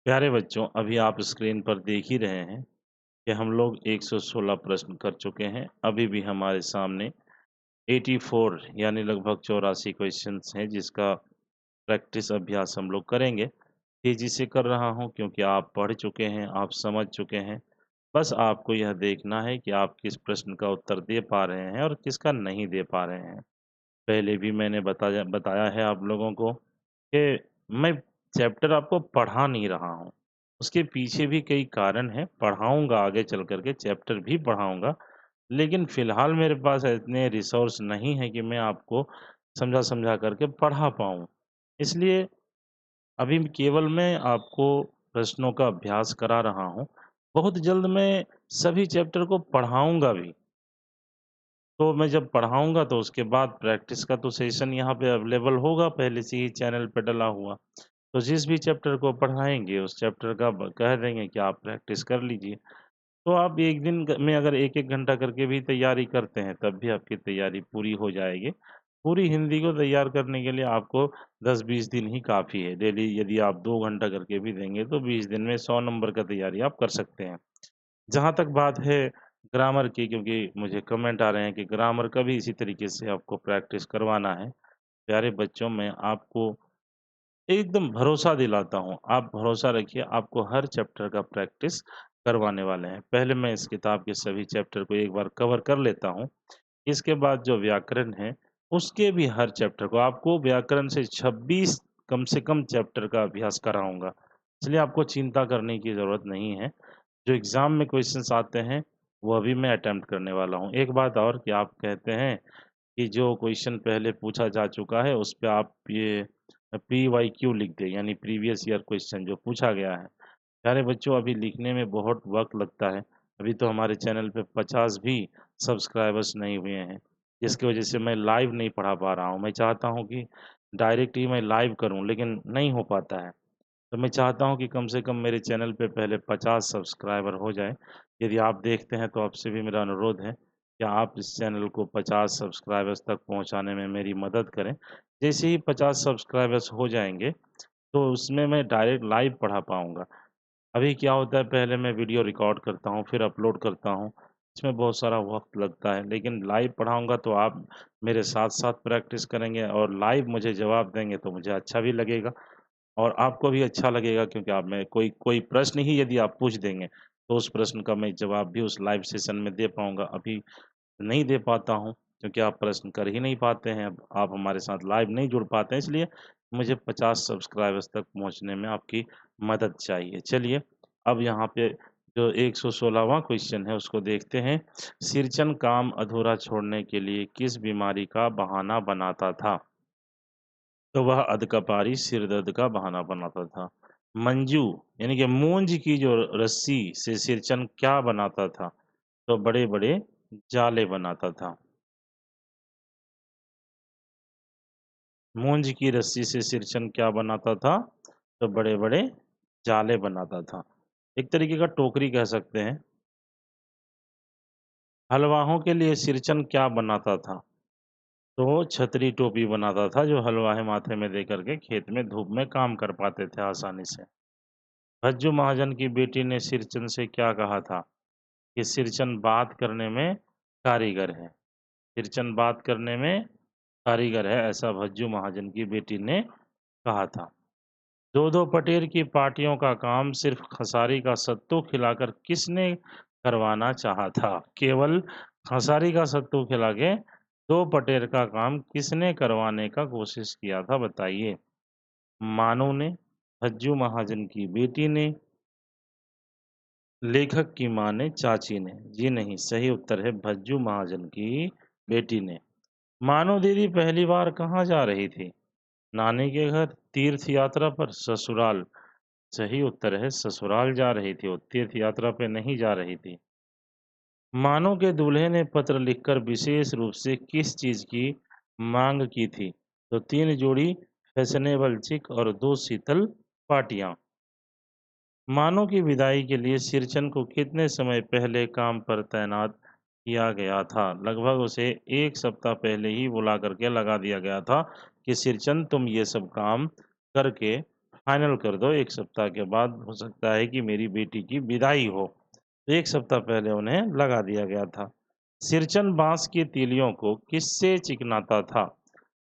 S1: प्यारे बच्चों, अभी आप स्क्रीन पर देख ही रहे हैं कि हम लोग 116 प्रश्न कर चुके हैं। अभी भी हमारे सामने 84 यानी लगभग 84 क्वेश्चंस हैं जिसका प्रैक्टिस अभ्यास हम लोग करेंगे। तेजी से कर रहा हूं क्योंकि आप पढ़ चुके हैं, आप समझ चुके हैं। बस आपको यह देखना है कि आप किस प्रश्न का उत्तर दे पा रहे हैं और किसका नहीं दे पा रहे हैं। पहले भी मैंने बताया बताया है आप लोगों को कि मैं चैप्टर आपको पढ़ा नहीं रहा हूँ। उसके पीछे भी कई कारण हैं, पढ़ाऊँगा आगे चल कर के चैप्टर भी पढ़ाऊँगा। लेकिन फ़िलहाल मेरे पास इतने रिसोर्स नहीं है कि मैं आपको समझा-समझा करके पढ़ा पाऊँ। इसलिए अभी केवल मैं आपको प्रश्नों का अभ्यास करा रहा हूँ। बहुत जल्द मैं सभी चैप्टर को पढ़ाऊँगा भी। तो मैं जब पढ़ाऊँगा तो उसके बाद प्रैक्टिस का तो सेशन यहाँ पे अवेलेबल होगा पहले से ही चैनल पे डला हुआ। तो जिस भी चैप्टर को पढ़ाएँगे उस चैप्टर का ब कह देंगे कि आप प्रैक्टिस कर लीजिए। तो आप 1 दिन में अगर 1-1 घंटा करके भी तैयारी करते हैं तब भी आपकी तैयारी पूरी हो जाएगी। पूरी हिंदी को तैयार करने के लिए आपको 10-20 दिन ही काफ़ी है। डेली यदि आप 2 घंटा करके भी देंगे तो 20 दिन में 100 नंबर का तैयारी आप कर सकते हैं। जहाँ तक बात है ग्रामर की, क्योंकि मुझे कमेंट आ रहे हैं कि ग्रामर का भी इसी तरीके से आपको प्रैक्टिस करवाना है। प्यारे बच्चों, मैं आपको एकदम भरोसा दिलाता हूँ, आप भरोसा रखिए, आपको हर चैप्टर का प्रैक्टिस करवाने वाले हैं। पहले मैं इस किताब के सभी चैप्टर को एक बार कवर कर लेता हूँ। इसके बाद जो व्याकरण है, उसके भी हर चैप्टर को आपको व्याकरण से 26 कम से कम चैप्टर का अभ्यास कराऊँगा। इसलिए आपको चिंता करने की ज़रूरत नहीं है। जो एग्ज़ाम में क्वेश्चंस आते हैं, वह भी मैं अटेम्प्ट करने वाला हूँ। एक बात और कि आप कहते हैं कि जो क्वेश्चन पहले पूछा जा चुका है, उस पे आप ये पीवाईक्यू लिख दें, यानी प्रीवियस ईयर क्वेश्चन जो पूछा गया है। प्यारे बच्चों, अभी लिखने में बहुत वक़्त लगता है। अभी तो हमारे चैनल पे 50 भी सब्सक्राइबर्स नहीं हुए हैं, जिसकी वजह से मैं लाइव नहीं पढ़ा पा रहा हूँ। मैं चाहता हूँ कि डायरेक्ट ही मैं लाइव करूँ, लेकिन नहीं हो पाता है। तो मैं चाहता हूँ कि कम से कम मेरे चैनल पे पहले 50 सब्सक्राइबर हो जाएँ। यदि आप देखते हैं तो आपसे भी मेरा अनुरोध है कि आप इस चैनल को 50 सब्सक्राइबर्स तक पहुँचाने में मेरी मदद करें। जैसे ही 50 सब्सक्राइबर्स हो जाएँगे, तो उसमें मैं डायरेक्ट लाइव पढ़ा पाऊँगा। अभी क्या होता है, पहले मैं वीडियो रिकॉर्ड करता हूँ, फिर अपलोड करता हूँ। इसमें बहुत सारा वक़्त लगता है, लेकिन लाइव पढ़ाऊँगा तो आप मेरे साथ-साथ प्रैक्टिस करेंगे और लाइव मुझे जवाब देंगे तो मुझे अच्छा भी लगेगा। और आपको भी अच्छा लगेगा, क्योंकि आप में कोई कोई प्रश्न ही यदि आप पूछ देंगे, तो उस प्रश्न का मैं जवाब भी उस लाइव सेशन में दे पाऊँगा। अभी नहीं दे पाता हूँ, क्योंकि आप प्रश्न कर ही नहीं पाते हैं, अब आप हमारे साथ लाइव नहीं जुड़ पाते हैं, इसलिए मुझे 50 सब्सक्राइबर्स तक पहुँचने में आपकी मदद चाहिए। चलिए, अब यहाँ पे जो 116वाँ क्वेश्चन है उसको देखते हैं। सिरचन काम अधूरा छोड़ने के लिए किस बीमारी का बहाना बनाता था? तो वह अधकपारी सिर दर्द का बहाना बनाता था। मंजू यानी कि मूंज की जो रस्सी से सिरचन क्या बनाता था? तो बड़े-बड़े जाले बनाता था। मूंज की रस्सी से सिरचन क्या बनाता था? तो बड़े-बड़े जाले बनाता था। एक तरीके का टोकरी कह सकते हैं। हलवाहों के लिए सिरचन क्या बनाता था? तो छतरी टोपी बनाता था, जो हलवाहे माथे में दे करके खेत में धूप में काम कर पाते थे आसानी से। भज्जू महाजन की बेटी ने सिरचन से क्या कहा था? कि सिरचन बात करने में कारीगर है। सिरचन बात करने में कारीगर है, ऐसा भज्जू महाजन की बेटी ने कहा था। दो-दो पटेर की पार्टियों का काम सिर्फ खसारी का सत्तू खिलाकर किसने करवाना चाहा था? केवल खसारी का सत्तू खिला के 2 पटेर का काम किसने करवाने का कोशिश किया था बताइए? मानव ने, भज्जू महाजन की बेटी ने, लेखक की माँ ने, चाची ने? जी नहीं, सही उत्तर है भज्जू महाजन की बेटी ने। मानो दीदी पहली बार कहाँ जा रही थी? नानी के घर, तीर्थ यात्रा पर, ससुराल? सही उत्तर है ससुराल जा रही थी, वो तीर्थ यात्रा पे नहीं जा रही थी। मानो के दूल्हे ने पत्र लिखकर विशेष रूप से किस चीज की मांग की थी? तो 3 जोड़ी फैशनेबल चिक और 2 शीतल पाटियां। मानो की विदाई के लिए सिरचन को कितने समय पहले काम पर तैनात किया गया था? लगभग उसे 1 सप्ताह पहले ही बुला करके लगा दिया गया था कि सिरचन तुम ये सब काम करके फाइनल कर दो, 1 सप्ताह के बाद हो सकता है कि मेरी बेटी की विदाई हो। तो 1 सप्ताह पहले उन्हें लगा दिया गया था। सिरचन बांस की तीलियों को किससे चिकनाता था?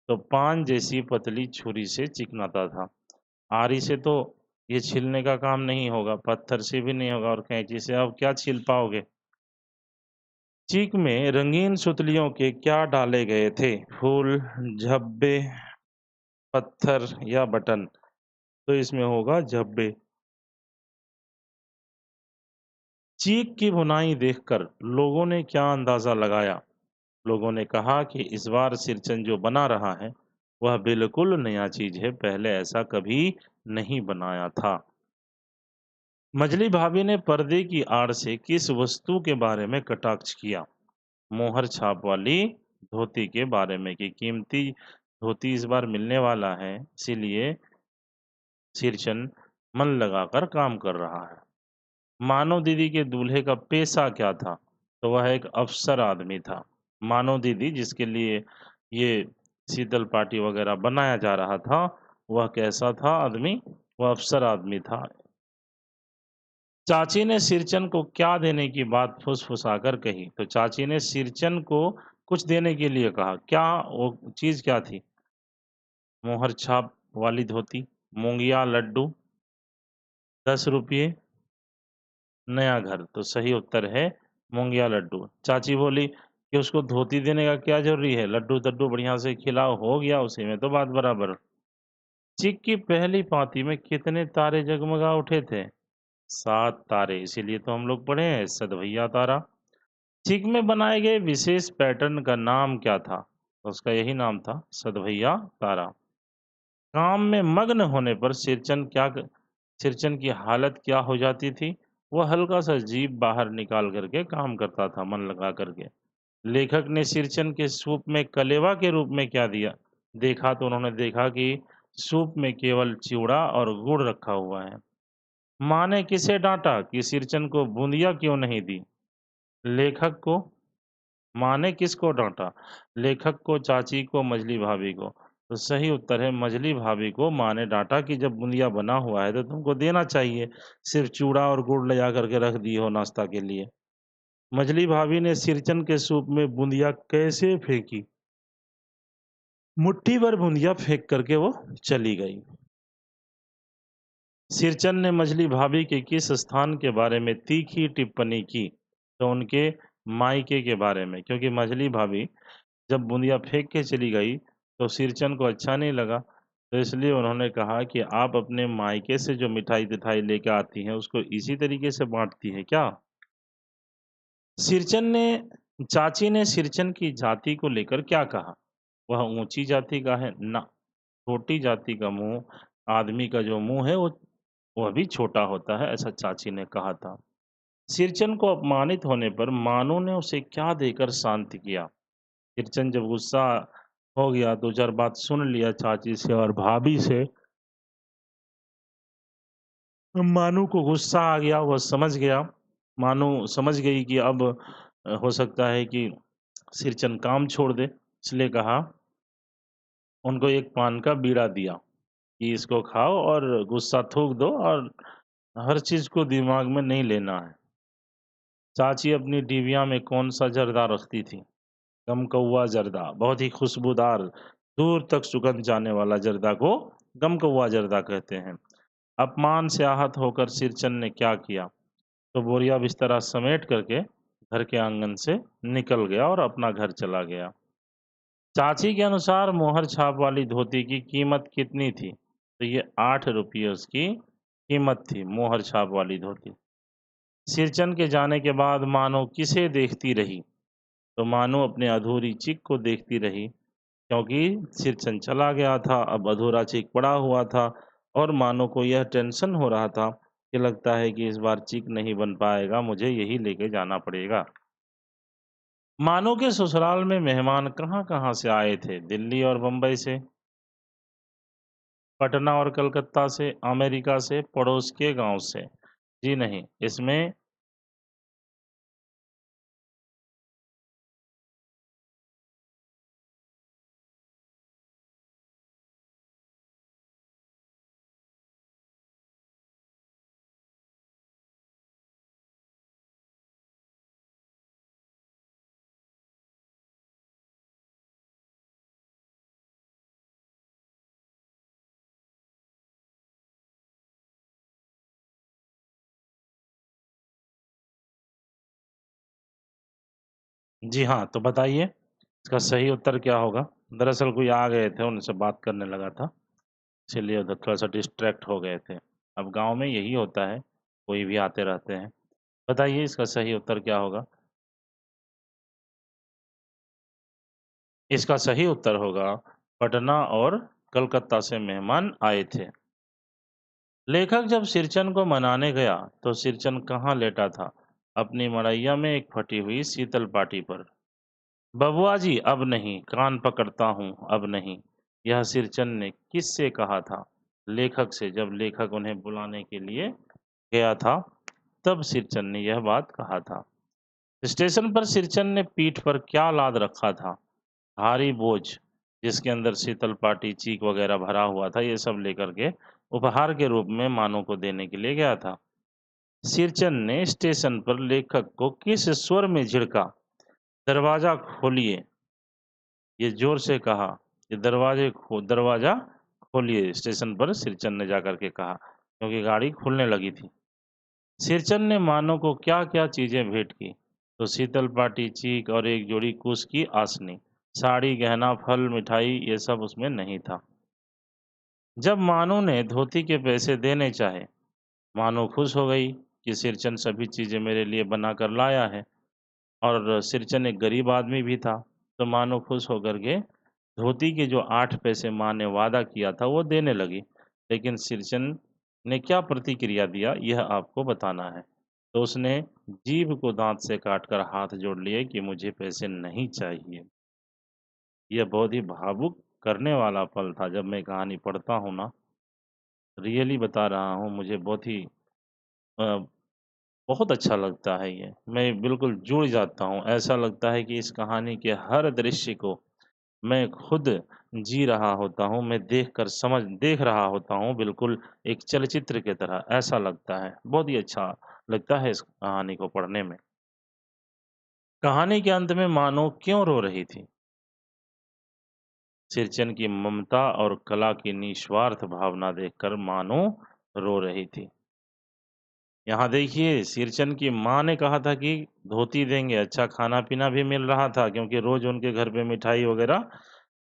S1: तो पान जैसी पतली छुरी से चिकनाता था। आरी से तो ये छीलने का काम नहीं होगा, पत्थर से भी नहीं होगा और कैंची से आप क्या छील पाओगे? चीक में रंगीन सुतलियों के क्या डाले गए थे? फूल, झब्बे, पत्थर या बटन? तो इसमें होगा झब्बे। चीक की बुनाई देखकर लोगों ने क्या अंदाजा लगाया? लोगों ने कहा कि इस बार सिरचन जो बना रहा है, वह बिल्कुल नया चीज है, पहले ऐसा कभी नहीं बनाया था। मजली भाभी ने पर्दे की आड़ से किस वस्तु के बारे में कटाक्ष किया? मोहर छाप वाली धोती के बारे में कि कीमती धोती इस बार मिलने वाला है, इसीलिए सिरचन मन लगाकर काम कर रहा है। मानव दीदी के दूल्हे का पेशा क्या था? तो वह एक अफसर आदमी था। मानव दीदी जिसके लिए ये शीतल पार्टी वगैरह बनाया जा रहा था, वह कैसा था आदमी? वह अफसर आदमी था। चाची ने सिरचन को क्या देने की बात फुसफुसाकर कही? तो चाची ने सिरचन को कुछ देने के लिए कहा। क्या वो चीज़ क्या थी? मोहर छाप वाली धोती, मूँगिया लड्डू, 10 रुपये, नया घर। तो सही उत्तर है मूँगिया लड्डू। चाची बोली कि उसको धोती देने का क्या ज़रूरी है? लड्डू-तड्डू बढ़िया से खिलाओ, हो गया उसी में तो बात बराबर। चिक की पहली पाँति में कितने तारे जगमगा उठे थे? 7 तारे, इसीलिए तो हम लोग पढ़े हैं सतभैया तारा। चिक में बनाए गए विशेष पैटर्न का नाम क्या था? उसका यही नाम था, सतभैया तारा। काम में मग्न होने पर सिरचन की हालत क्या हो जाती थी? वह हल्का सा जीभ बाहर निकाल करके काम करता था मन लगा करके। लेखक ने सिरचन के सूप में कलेवा के रूप में क्या दिया? देखा तो उन्होंने देखा कि सूप में केवल चिवड़ा और गुड़ रखा हुआ है। माँ ने किसे डांटा कि सिरचन को बूंदिया क्यों नहीं दी? लेखक को। माँ ने किसको डाँटा? लेखक को, चाची को, मझली भाभी को? तो सही उत्तर है मझली भाभी को माँ ने डाँटा कि जब बूंदिया बना हुआ है तो तुमको देना चाहिए, सिर्फ़ चूड़ा और गुड़ ले जा कर के रख दिए हो नाश्ता के लिए। मझली भाभी ने सिरचन के सूप में बूंदिया कैसे फेंकी? मुट्ठी भर बूंदिया फेंक कर के वो चली गई। सिरचन ने मझली भाभी के किस स्थान के बारे में तीखी टिप्पणी की? तो उनके मायके के बारे में, क्योंकि मझली भाभी जब बूंदिया फेंक के चली गई तो सिरचन को अच्छा नहीं लगा, तो इसलिए उन्होंने कहा कि आप अपने मायके से जो मिठाई-तिठाई लेके आती हैं उसको इसी तरीके से बाँटती हैं क्या? सिरचन ने चाची ने सिरचन की जाति को लेकर क्या कहा? वह ऊँची जाति का है? ना, छोटी जाति का मुँह, आदमी का जो मुँह है वह भी छोटा होता है, ऐसा चाची ने कहा था। सिरचन को अपमानित होने पर मानो ने उसे क्या देकर शांत किया? किरचन जब गुस्सा हो गया, 2-4 बात सुन लिया चाची से और भाभी से, मानो को गुस्सा आ गया, वह समझ गया। मानो समझ गई कि अब हो सकता है कि सिरचन काम छोड़ दे, इसलिए कहा उनको एक पान का बीड़ा दिया कि इसको खाओ और गुस्सा थूक दो और हर चीज़ को दिमाग में नहीं लेना है। चाची अपनी डिबिया में कौन-सा जर्दा रखती थी? गमकौवा जर्दा, बहुत ही खुशबूदार दूर तक सुगंध जाने वाला जर्दा को गमकौआ जर्दा कहते हैं। अपमान से आहत होकर सिरचन ने क्या किया? तो बोरिया बिस्तरा समेट करके घर के आंगन से निकल गया और अपना घर चला गया। चाची के अनुसार मोहर छाप वाली धोती की कीमत कितनी थी? तो ये 8 रुपये उसकी कीमत थी, मोहर छाप वाली धोती। सिरचन के जाने के बाद मानो किसे देखती रही? तो मानो अपने अधूरी चिक को देखती रही, क्योंकि सिरचन चला गया था, अब अधूरा चिक पड़ा हुआ था और मानो को यह टेंशन हो रहा था कि लगता है कि इस बार चिक नहीं बन पाएगा, मुझे यही लेके जाना पड़ेगा। मानो के ससुराल में मेहमान कहाँ-कहाँ से आए थे? दिल्ली और बम्बई से, पटना और कलकत्ता से, अमेरिका से, पड़ोस के गांव से। जी नहीं, इसमें जी हाँ, तो बताइए इसका सही उत्तर क्या होगा? दरअसल कोई आ गए थे, उनसे बात करने लगा था, इसीलिए उधर थोड़ा-सा डिस्ट्रैक्ट हो गए थे। अब गाँव में यही होता है, कोई भी आते रहते हैं। बताइए इसका सही उत्तर क्या होगा? इसका सही उत्तर होगा पटना और कलकत्ता से मेहमान आए थे। लेखक जब सिरचन को मनाने गया, तो सिरचन कहाँ लेटा था? अपनी मड़ैया में एक फटी हुई शीतल पाटी पर। बबुआ जी अब नहीं, कान पकड़ता हूँ अब नहीं, यह सिरचन ने किससे कहा था? लेखक से। जब लेखक उन्हें बुलाने के लिए गया था, तब सिरचन ने यह बात कहा था। स्टेशन पर सिरचन ने पीठ पर क्या लाद रखा था? भारी बोझ, जिसके अंदर शीतल पाटी, चीक वगैरह भरा हुआ था, ये सब लेकर के उपहार के रूप में मानो को देने के लिए गया था। सिरचन ने स्टेशन पर लेखक को किस स्वर में झिड़का? दरवाजा खोलिए, ये जोर से कहा। ये दरवाजा खोलिए, स्टेशन पर सिरचन ने जाकर के कहा, क्योंकि गाड़ी खुलने लगी थी। सिरचन ने मानो को क्या-क्या चीजें भेंट की? तो शीतल पाटी, चीक और एक जोड़ी कुश की आसनी। साड़ी, गहना, फल, मिठाई ये सब उसमें नहीं था। जब मानो ने धोती के पैसे देने चाहे, मानो खुश हो गई कि सिरचन सभी चीजें मेरे लिए बना कर लाया है। और सिरचन एक गरीब आदमी भी था, तो मानो खुश होकर के धोती के जो 8 पैसे माँ ने वादा किया था वो देने लगी। लेकिन सिरचन ने क्या प्रतिक्रिया दिया यह आपको बताना है। तो उसने जीभ को दाँत से काटकर हाथ जोड़ लिए कि मुझे पैसे नहीं चाहिए। यह बहुत ही भावुक करने वाला पल था। जब मैं कहानी पढ़ता हूँ ना, रियली बता रहा हूँ, मुझे बहुत ही अ, बहुत अच्छा लगता है ये। मैं बिल्कुल जुड़ जाता हूँ। ऐसा लगता है कि इस कहानी के हर दृश्य को मैं खुद जी रहा होता हूँ, मैं देख रहा होता हूँ बिल्कुल एक चलचित्र की तरह, ऐसा लगता है। बहुत ही अच्छा लगता है इस कहानी को पढ़ने में। कहानी के अंत में मानो क्यों रो रही थी? सिरचन की ममता और कला की निस्वार्थ भावना देखकर मानो रो रही थी। यहाँ देखिए सिरचन की माँ ने कहा था कि धोती देंगे, अच्छा खाना-पीना भी मिल रहा था क्योंकि रोज़ उनके घर पे मिठाई वग़ैरह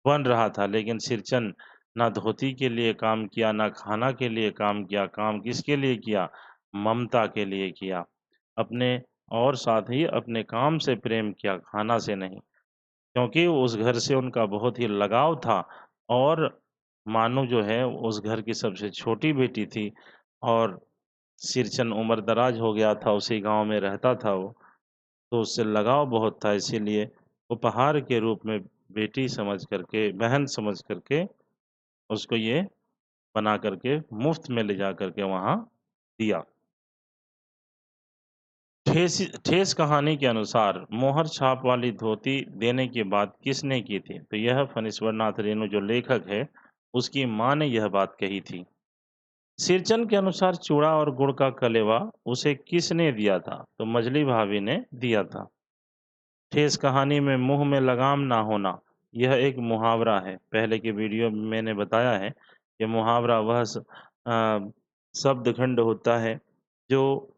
S1: बन रहा था। लेकिन सिरचन ना धोती के लिए काम किया, ना खाना के लिए काम किया, काम किसके लिए किया? ममता के लिए किया। अपने और साथ ही अपने काम से प्रेम किया, खाना से नहीं। क्योंकि उस घर से उनका बहुत ही लगाव था और मानो जो है उस घर की सबसे छोटी बेटी थी और सिरचन उम्र-दराज हो गया था, उसी गाँव में रहता था वो, तो उससे लगाव बहुत था इसीलिए उपहार के रूप में बेटी समझ करके, बहन समझ करके उसको ये बना करके मुफ़्त में ले जा कर के वहाँ दिया। ठेस कहानी के अनुसार मोहर छाप वाली धोती देने की बात किसने की थी? तो यह फणीश्वर नाथ रेणु जो लेखक है, उसकी माँ ने यह बात कही थी। सिरचन के अनुसार चूड़ा और गुड़ का कलेवा उसे किसने दिया था? तो मजली भाभी ने दिया था। ठेस कहानी में मुंह में लगाम ना होना, यह एक मुहावरा है। पहले के वीडियो में मैंने बताया है कि मुहावरा वह शब्दखंड होता है जो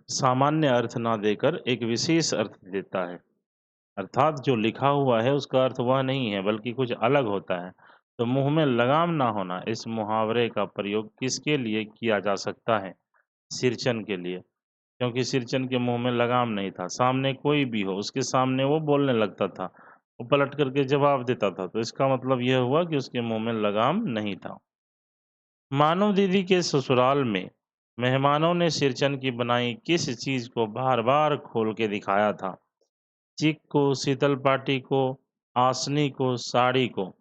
S1: सामान्य अर्थ ना देकर एक विशेष अर्थ देता है। अर्थात जो लिखा हुआ है उसका अर्थ वह नहीं है बल्कि कुछ अलग होता है। तो मुँह में लगाम ना होना, इस मुहावरे का प्रयोग किसके लिए किया जा सकता है? सिरचन के लिए। क्योंकि सिरचन के मुँह में लगाम नहीं था, सामने कोई भी हो उसके सामने वो बोलने लगता था, वो पलट कर के जवाब देता था, तो इसका मतलब यह हुआ कि उसके मुँह में लगाम नहीं था। मानो दीदी के ससुराल में मेहमानों ने सिरचन की बनाई किस चीज़ को बार-बार खोल के दिखाया था? चिक को, शीतल पाटी को, आसनी को, साड़ी को?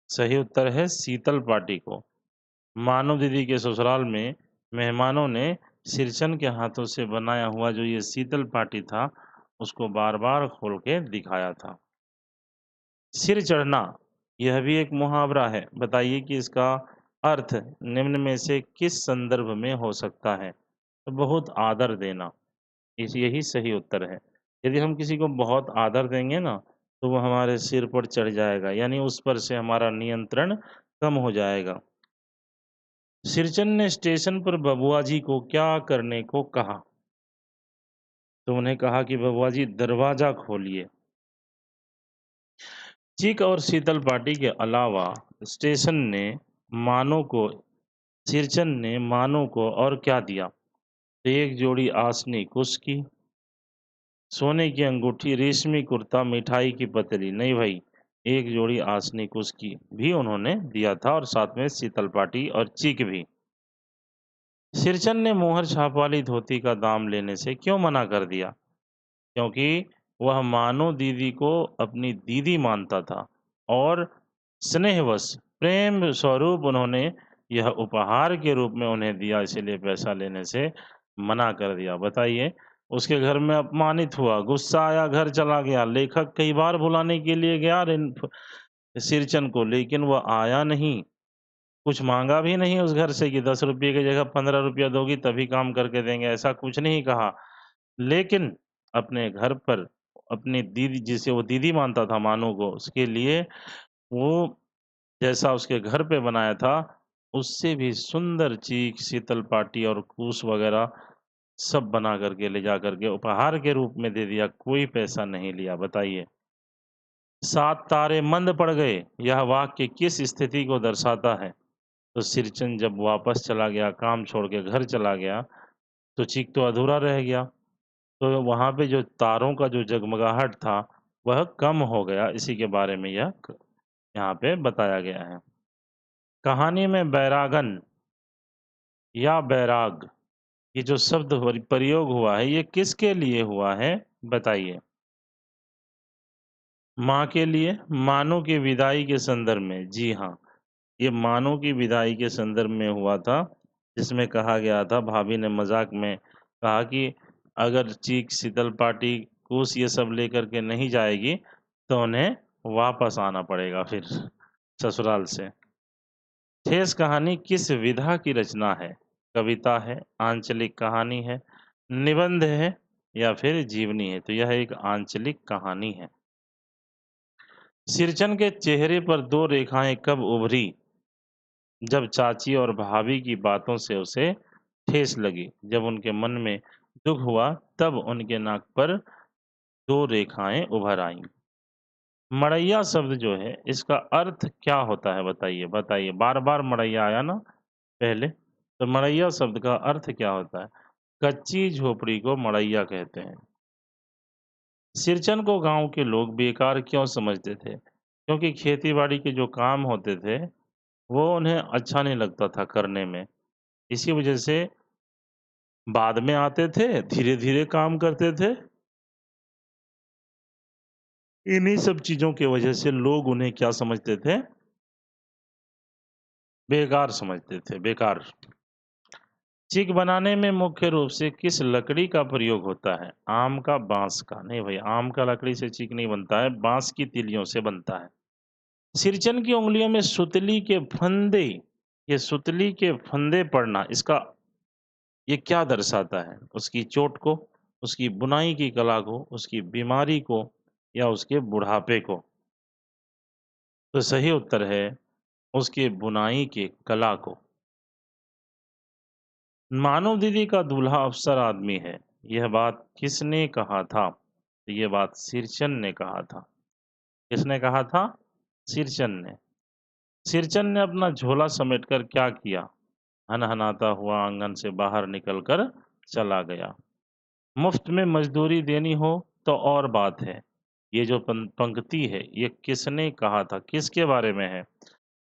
S1: सही उत्तर है शीतल पाटी को। मानो दीदी के ससुराल में मेहमानों ने सिरचन के हाथों से बनाया हुआ जो ये शीतल पाटी था, उसको बार-बार खोल के दिखाया था। सिर चढ़ना, यह भी एक मुहावरा है। बताइए कि इसका अर्थ निम्न में से किस संदर्भ में हो सकता है? तो बहुत आदर देना, इस यही सही उत्तर है। यदि हम किसी को बहुत आदर देंगे ना, तो वो हमारे सिर पर चढ़ जाएगा, यानी उस पर से हमारा नियंत्रण कम हो जाएगा। सिरचन ने स्टेशन पर बबुआ जी को क्या करने को कहा? तो उन्हें कहा कि बबुआ जी दरवाज़ा खोलिए। चीक और शीतल पाटी के अलावा स्टेशन ने मानो को सिरचन ने मानो को और क्या दिया? तो एक जोड़ी आसनी कुश की, सोने की अंगूठी, रेशमी कुर्ता, मिठाई की पतली। नहीं भाई, एक जोड़ी आसनी कुश की भी उन्होंने दिया था और साथ में शीतल पाटी और चीक भी। सिरचन ने मोहर छाप वाली धोती का दाम लेने से क्यों मना कर दिया? क्योंकि वह मानो दीदी को अपनी दीदी मानता था और स्नेहवश प्रेम स्वरूप उन्होंने यह उपहार के रूप में उन्हें दिया, इसीलिए पैसा लेने से मना कर दिया। बताइए, उसके घर में अपमानित हुआ, गुस्सा आया, घर चला गया। लेखक कई बार बुलाने के लिए गया सिरचन को, लेकिन वह आया नहीं। कुछ माँगा भी नहीं उस घर से कि 10 रुपये की जगह 15 रुपया दोगी तभी काम करके देंगे, ऐसा कुछ नहीं कहा। लेकिन अपने घर पर अपनी दीदी जिसे वो दीदी मानता था मानो को, उसके लिए वो जैसा उसके घर पे बनाया था, उससे भी सुंदर चीख, शीतल पाटी और कूस वगैरह सब बना करके ले जा करके उपहार के रूप में दे दिया, कोई पैसा नहीं लिया। बताइए। 7 तारे मंद पड़ गए, यह वाक्य किस स्थिति को दर्शाता है? तो सिरचन जब वापस चला गया, काम छोड़ के घर चला गया, तो चीख तो अधूरा रह गया। तो वहाँ पे जो तारों का जो जगमगाहट था, वह कम हो गया, इसी के बारे में यहाँ पे बताया गया है। कहानी में बैरागन या बैराग, ये जो शब्द प्रयोग हुआ है, ये किसके लिए हुआ है? बताइए। माँ के लिए, मानो की विदाई के संदर्भ में। जी हाँ, ये मानो की विदाई के संदर्भ में हुआ था, जिसमें कहा गया था, भाभी ने मज़ाक में कहा कि अगर चीक, शीतल पाटी, कुश ये सब लेकर के नहीं जाएगी, तो उन्हें वापस आना पड़ेगा फिर ससुराल से। ठेस कहानी किस विधा की रचना है? कविता है, आंचलिक कहानी है, निबंध है या फिर जीवनी है? तो यह एक आंचलिक कहानी है। सिरचन के चेहरे पर 2 रेखाएँ कब उभरी? जब चाची और भाभी की बातों से उसे ठेस लगी। जब उनके मन में दुःख हुआ, तब उनके नाक पर 2 रेखाएँ उभर आईं। मड़ैया शब्द जो है, इसका अर्थ क्या होता है बताइए? बताइए, बार-बार मड़ैया आया ना पहले, तो मड़ैया शब्द का अर्थ क्या होता है? कच्ची झोपड़ी को मड़ैया कहते हैं। सिरचन को गाँव के लोग बेकार क्यों समझते थे? क्योंकि खेती-बाड़ी के जो काम होते थे, वो उन्हें अच्छा नहीं लगता था करने में। इसी वजह से बाद में आते थे, धीरे-धीरे काम करते थे। इन्हीं सब चीज़ों की वजह से लोग उन्हें क्या समझते थे? बेकार समझते थे, बेकार। चिक बनाने में मुख्य रूप से किस लकड़ी का प्रयोग होता है? आम का, बाँस का? नहीं भई, आम का लकड़ी से चिक नहीं बनता है, बाँस की तिलियों से बनता है। सिरचन की उँगलियों में सुतली के फंदे, ये सुतली के फंदे पड़ना, इसका ये क्या दर्शाता है? उसकी चोट को, उसकी बुनाई की कला को, उसकी बीमारी को या उसके बुढ़ापे को? तो सही उत्तर है उसके बुनाई के कला को। मानव दीदी का दूल्हा अफसर आदमी है, यह बात किसने कहा था? तो ये बात सिरचन ने कहा था। किसने कहा था? सिरचन ने। सिरचन ने अपना झोला समेटकर क्या किया? हनहनाता हुआ आंगन से बाहर निकलकर चला गया। मुफ्त में मजदूरी देनी हो तो और बात है। ये जो पंक्ति है, ये किसने कहा था? किसके बारे में है?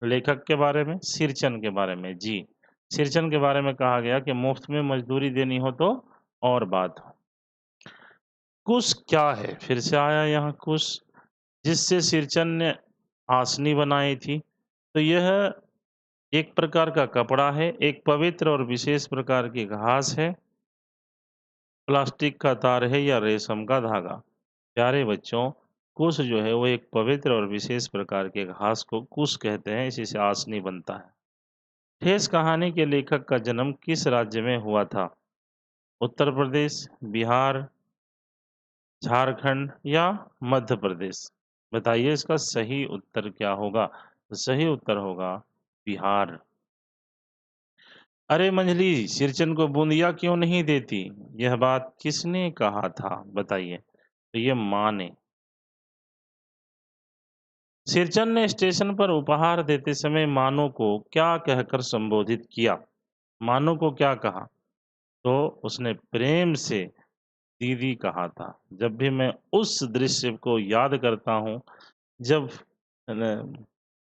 S1: लेखक के बारे में, सिरचन के बारे में। जी, सिरचन के बारे में कहा गया कि मुफ्त में मजदूरी देनी हो तो और बात हो। कुश क्या है? फिर से आया यहाँ कुश, जिससे सिरचन ने आसनी बनाई थी। तो यह एक प्रकार का कपड़ा है, एक पवित्र और विशेष प्रकार की घास है, प्लास्टिक का तार है या रेशम का धागा? प्यारे बच्चों, कुश जो है वो एक पवित्र और विशेष प्रकार के घास को कुश कहते हैं, इसी से आसनी बनता है। ठेस कहानी के लेखक का जन्म किस राज्य में हुआ था? उत्तर प्रदेश, बिहार, झारखंड या मध्य प्रदेश? बताइए इसका सही उत्तर क्या होगा? तो सही उत्तर होगा बिहार। अरे मंजली, सिरचन को बूंदिया क्यों नहीं देती? यह बात किसने कहा था? बताइए। तो ये माँ ने। सिरचन ने स्टेशन पर उपहार देते समय मानो को क्या कहकर संबोधित किया? मानो को क्या कहा? तो उसने प्रेम से दीदी कहा था। जब भी मैं उस दृश्य को याद करता हूँ, जब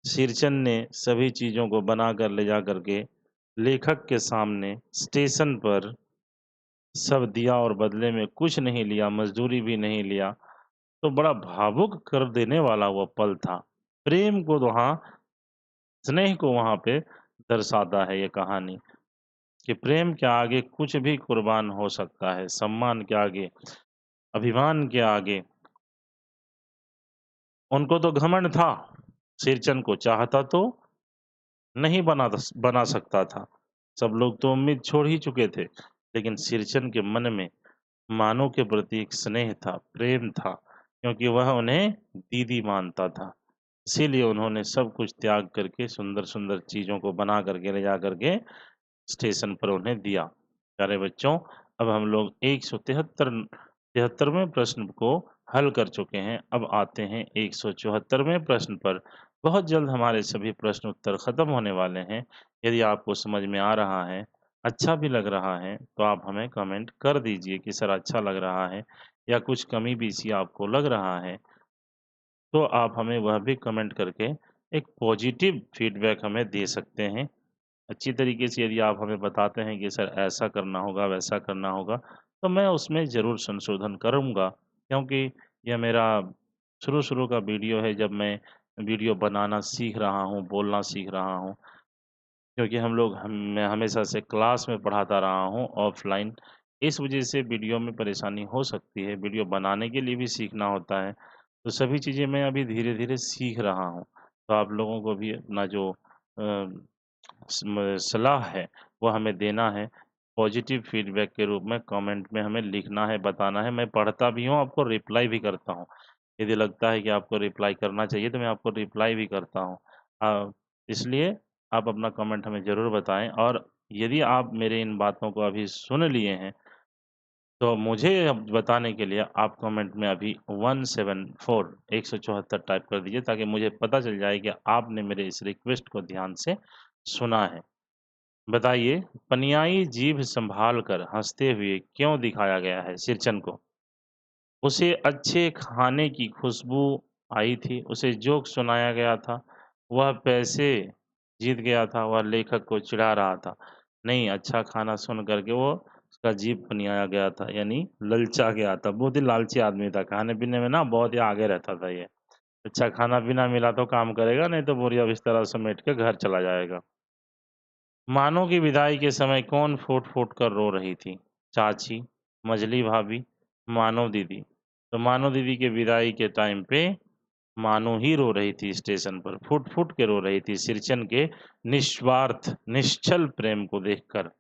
S1: सिरचन ने सभी चीज़ों को बनाकर ले जा करके लेखक के सामने स्टेशन पर सब दिया और बदले में कुछ नहीं लिया, मज़दूरी भी नहीं लिया, तो बड़ा भावुक कर देने वाला वो पल था। प्रेम को वहाँ, स्नेह को वहाँ पे दर्शाता है ये कहानी कि प्रेम के आगे कुछ भी कुर्बान हो सकता है, सम्मान के आगे, अभिमान के आगे। उनको तो घमंड था, सिरचन को चाहता तो नहीं बना सकता था। सब लोग तो उम्मीद छोड़ ही चुके थे, लेकिन सिरचन के मन में मानो के प्रति एक स्नेह था, प्रेम था, क्योंकि वह उन्हें दीदी मानता था। इसीलिए उन्होंने सब कुछ त्याग करके सुंदर-सुंदर चीज़ों को बना करके ले जा करके स्टेशन पर उन्हें दिया। प्यारे बच्चों, अब हम लोग 73वें प्रश्न को हल कर चुके हैं। अब आते हैं 174वें प्रश्न पर। बहुत जल्द हमारे सभी प्रश्न उत्तर खत्म होने वाले हैं। यदि आपको समझ में आ रहा है, अच्छा भी लग रहा है, तो आप हमें कमेंट कर दीजिए कि सर अच्छा लग रहा है या कुछ कमी पेशी आपको लग रहा है, तो आप हमें वह भी कमेंट करके एक पॉजिटिव फीडबैक हमें दे सकते हैं। अच्छी तरीके से यदि आप हमें बताते हैं कि सर ऐसा करना होगा, वैसा करना होगा, तो मैं उसमें ज़रूर संशोधन करूँगा, क्योंकि यह मेरा शुरू-शुरू का वीडियो है, जब मैं वीडियो बनाना सीख रहा हूँ, बोलना सीख रहा हूँ। क्योंकि मैं हमेशा से क्लास में पढ़ाता रहा हूँ ऑफ़लाइन, इस वजह से वीडियो में परेशानी हो सकती है। वीडियो बनाने के लिए भी सीखना होता है, तो सभी चीज़ें मैं अभी धीरे-धीरे सीख रहा हूँ। तो आप लोगों को भी अपना जो सलाह है, वो हमें देना है। पॉज़िटिव फ़ीडबैक के रूप में कमेंट में हमें लिखना है, बताना है। मैं पढ़ता भी हूँ, आपको रिप्लाई भी करता हूँ। यदि लगता है कि आपको रिप्लाई करना चाहिए, तो मैं आपको रिप्लाई भी करता हूँ। इसलिए आप अपना कमेंट हमें ज़रूर बताएँ, और यदि आप मेरे इन बातों को अभी सुन लिए हैं, तो मुझे अब बताने के लिए आप कमेंट में अभी 174 174 टाइप कर दीजिए, ताकि मुझे पता चल जाए कि आपने मेरे इस रिक्वेस्ट को ध्यान से सुना है। बताइए, पनियाई जीभ संभाल कर हँसते हुए क्यों दिखाया गया है सिरचन को? उसे अच्छे खाने की खुशबू आई थी, उसे जोक सुनाया गया था, वह पैसे जीत गया था, वह लेखक को चिढ़ा रहा था। नहीं, अच्छा खाना सुन कर के वो उसका जीभ पनियाया गया था, यानी ललचा गया था। बहुत ही लालची आदमी था, खाने-पीने में ना बहुत ही आगे रहता था ये। अच्छा खाना-पीना मिला तो काम करेगा, नहीं तो बोरिया बिस्तर समेट के घर चला जाएगा। मानो की विदाई के समय कौन फूट-फूट कर रो रही थी? चाची, मझली भाभी, मानो दीदी। तो मानो दीदी के विदाई के टाइम पे मानो ही रो रही थी स्टेशन पर, फूट-फूट के रो रही थी सिरचन के निस्वार्थ, निश्चल प्रेम को देखकर।